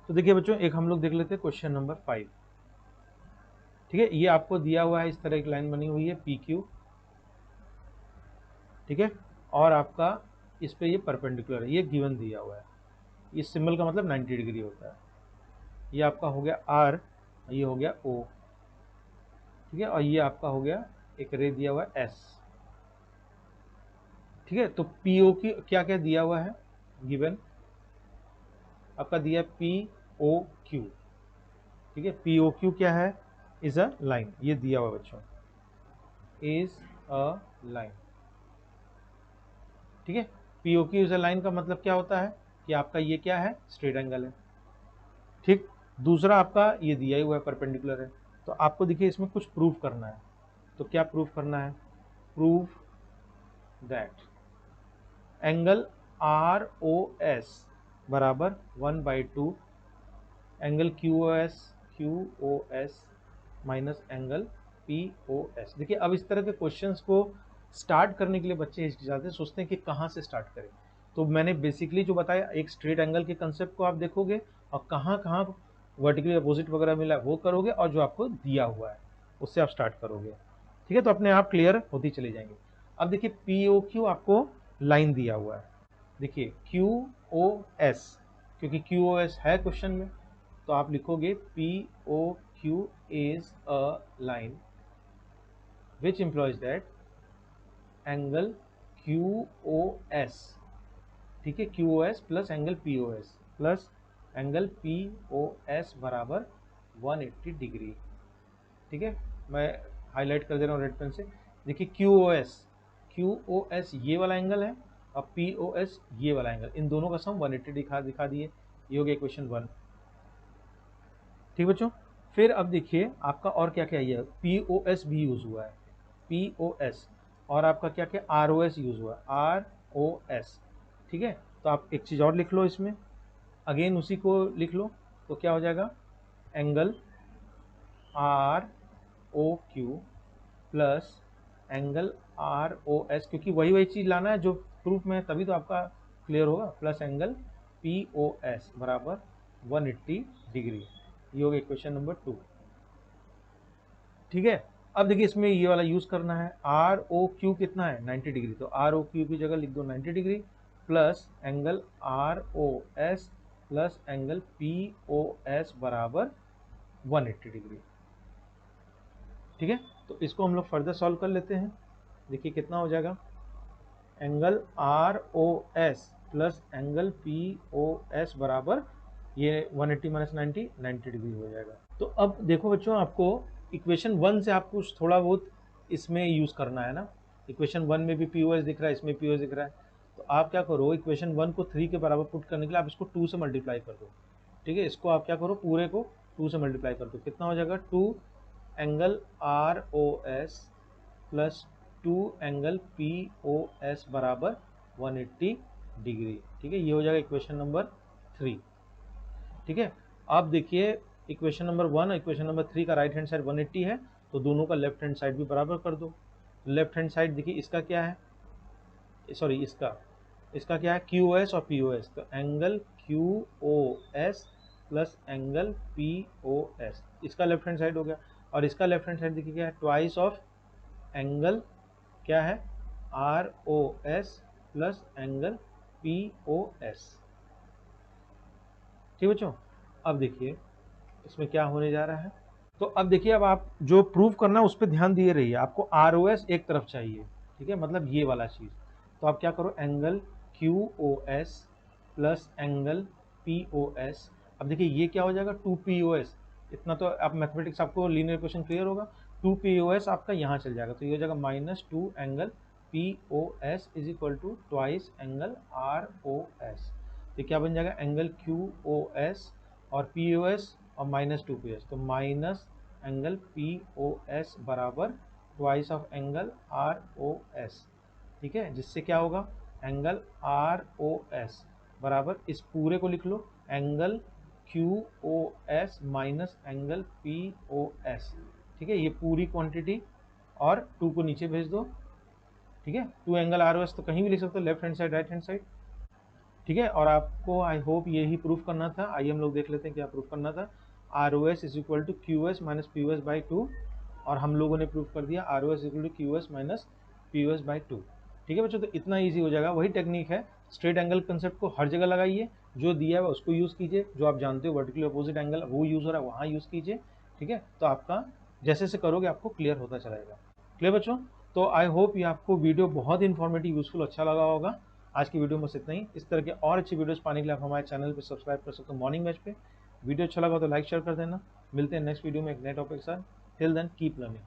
तो देखिए बच्चों, एक हम लोग देख लेते हैं क्वेश्चन नंबर 5। ठीक है, ये आपको दिया हुआ है, इस तरह की लाइन बनी हुई है पी क्यू। ठीक है, और आपका इस पे ये परपेंडिकुलर है, ये गिवन दिया हुआ है। इस सिंबल का मतलब 90 डिग्री होता है। ये आपका हो गया आर, ये हो गया ओ। ठीक है, और ये आपका हो गया एक रे दिया हुआ है एस। ठीक है, तो पी ओ की क्या क्या दिया हुआ है गिवन, आपका दिया पी ओ क्यू। ठीक है, पी ओ क्यू क्या है, इज अ लाइन, ये दिया हुआ बच्चों, इज अ लाइन। ठीक है, P O Q is a line का मतलब क्या होता है कि आपका ये क्या है, स्ट्रेट एंगल है। ठीक, दूसरा आपका ये दिया ही हुआ है परपेंडिकुलर है। तो आपको देखिए इसमें कुछ प्रूफ करना है। तो क्या प्रूफ करना है, proof that angle R O S बराबर 1/2 angle Q O S minus angle P O S. देखिए अब इस तरह के क्वेश्चंस को स्टार्ट करने के लिए बच्चे हिचकिचाते सोचते हैं कि कहाँ से स्टार्ट करें। तो मैंने बेसिकली जो बताया, एक स्ट्रेट एंगल के कंसेप्ट को आप देखोगे और कहाँ कहाँ वर्टिकली अपोजिट वगैरह मिला है वो करोगे, और जो आपको दिया हुआ है उससे आप स्टार्ट करोगे। ठीक है, तो अपने आप क्लियर होती चली जाएंगे। अब देखिए पी ओ क्यू आपको लाइन दिया हुआ है। देखिए क्यू ओ एस, क्योंकि क्यू ओ एस है क्वेश्चन में, तो आप लिखोगे P O Q is a line which implies that angle Q O S. ठीक है, Q O S plus angle P O S plus angle P O S बराबर 180 degree. ठीक है, मैं हाईलाइट कर दे रहा हूँ रेड पेन से। देखिए क्यू ओ एस ये वाला एंगल है, और पी ओ एस ये वाला एंगल, इन दोनों का सम 180 दिखा दिए। ये हो गया इक्वेशन 1। ठीक बच्चों, फिर अब देखिए आपका और क्या क्या है, पी ओ एस भी यूज हुआ है, पी ओ एस, और आपका क्या क्या आर ओ एस यूज हुआ है, आर ओ एस। ठीक है, तो आप एक चीज़ और लिख लो इसमें, अगेन उसी को लिख लो, तो क्या हो जाएगा, angle R O Q plus angle R O S, क्योंकि वही वही चीज़ लाना है जो प्रूफ में है, तभी तो आपका क्लियर होगा, plus angle P O S बराबर 180 डिग्री। ये हो गया इक्वेशन नंबर 2। ठीक है, अब देखिए इसमें ये वाला यूज करना है, आर ओ क्यू कितना है 90 डिग्री, तो आर ओ क्यू की जगह लिख दो 90 degree plus angle R O S plus angle P O S बराबर 180 डिग्री। ठीक है, तो इसको हम लोग फर्दर सॉल्व कर लेते हैं। देखिए कितना हो जाएगा, angle R O S plus angle P O S बराबर ये 180 माइनस 90 डिग्री हो जाएगा। तो अब देखो बच्चों, आपको इक्वेशन 1 से आपको थोड़ा बहुत इसमें यूज़ करना है ना। इक्वेशन 1 में भी पी ओ एस दिख रहा है, इसमें पी ओ एस दिख रहा है, तो आप क्या करो, इक्वेशन 1 को 3 के बराबर पुट करने के लिए आप इसको 2 से मल्टीप्लाई कर दो। ठीक है, इसको आप क्या करो, पूरे को 2 से मल्टीप्लाई कर दो, कितना हो जाएगा, 2 angle R O S plus 2 angle P O S बराबर 180 डिग्री। ठीक है, ये हो जाएगा इक्वेशन नंबर 3। ठीक है, अब देखिए इक्वेशन नंबर 1 और इक्वेशन नंबर 3 का राइट हैंड साइड 180 है, तो दोनों का लेफ्ट हैंड साइड भी बराबर कर दो। लेफ्ट हैंड साइड देखिए इसका क्या है, सॉरी इसका क्या है, क्यू एस और पी ओ एस, तो angle Q O S plus angle P O S, इसका लेफ्ट हैंड साइड हो गया। और इसका लेफ्ट हैंड साइड देखिए क्या है, ट्वाइस ऑफ एंगल क्या है, R O S plus angle P O S. ठीक बच्चों, अब देखिए इसमें क्या होने जा रहा है, तो अब देखिए अब आप जो प्रूव करना है उस पर ध्यान दिए रहिए, आपको आर ओ एस एक तरफ चाहिए। ठीक है, मतलब ये वाला चीज़, तो आप क्या करो, angle Q O S plus angle P O S. अब देखिए ये क्या हो जाएगा, 2 पी ओ एस, इतना तो आप मैथमेटिक्स, आपको लीनियर इक्वेशन क्लियर होगा, 2 पी ओ एस आपका यहाँ चल जाएगा, तो ये हो जाएगा -2 angle P O S is equal to twice angle R O S. तो क्या बन जाएगा, एंगल क्यू ओ एस और पी ओ एस और -2 पी एस, तो minus angle P O S बराबर twice of angle R O S. ठीक है, जिससे क्या होगा, एंगल आर ओ एस बराबर इस पूरे को लिख लो, angle Q O S minus angle P O S. ठीक है, ये पूरी क्वांटिटी और 2 को नीचे भेज दो। ठीक है, 2 एंगल आर ओ एस तो कहीं भी लिख सकते हो, left hand side right hand side. ठीक है, और आपको आई होप यही प्रूफ करना था। आइए हम लोग देख लेते हैं क्या प्रूफ करना था। R O S is equal to Q S minus P O S by 2, और हम लोगों ने प्रूफ कर दिया R O S equal to Q S minus P O S by 2। ठीक है बच्चों, तो इतना ईजी हो जाएगा। वही टेक्निक है, स्ट्रेट एंगल कंसेप्ट को हर जगह लगाइए, जो दिया है उसको यूज़ कीजिए, जो आप जानते हो वर्टिकली अपोजिट एंगल वो यूज़ हो रहा है वहाँ यूज़ कीजिए। ठीक है, तो आपका जैसे जैसे करोगे आपको क्लियर होता चलेगा। क्लियर बच्चों? तो आई होप ये आपको वीडियो बहुत इन्फॉर्मेटिव यूजफुल अच्छा लगा होगा। आज की वीडियो में बस इतना ही। इस तरह के और अच्छी वीडियोस पाने के लिए आप हमारे चैनल पर सब्सक्राइब कर सकते हो मॉर्निंग मैच पे। वीडियो अच्छा लगा तो लाइक शेयर कर देना। मिलते हैं नेक्स्ट वीडियो में एक नए टॉपिक के साथ। Till then keep learning.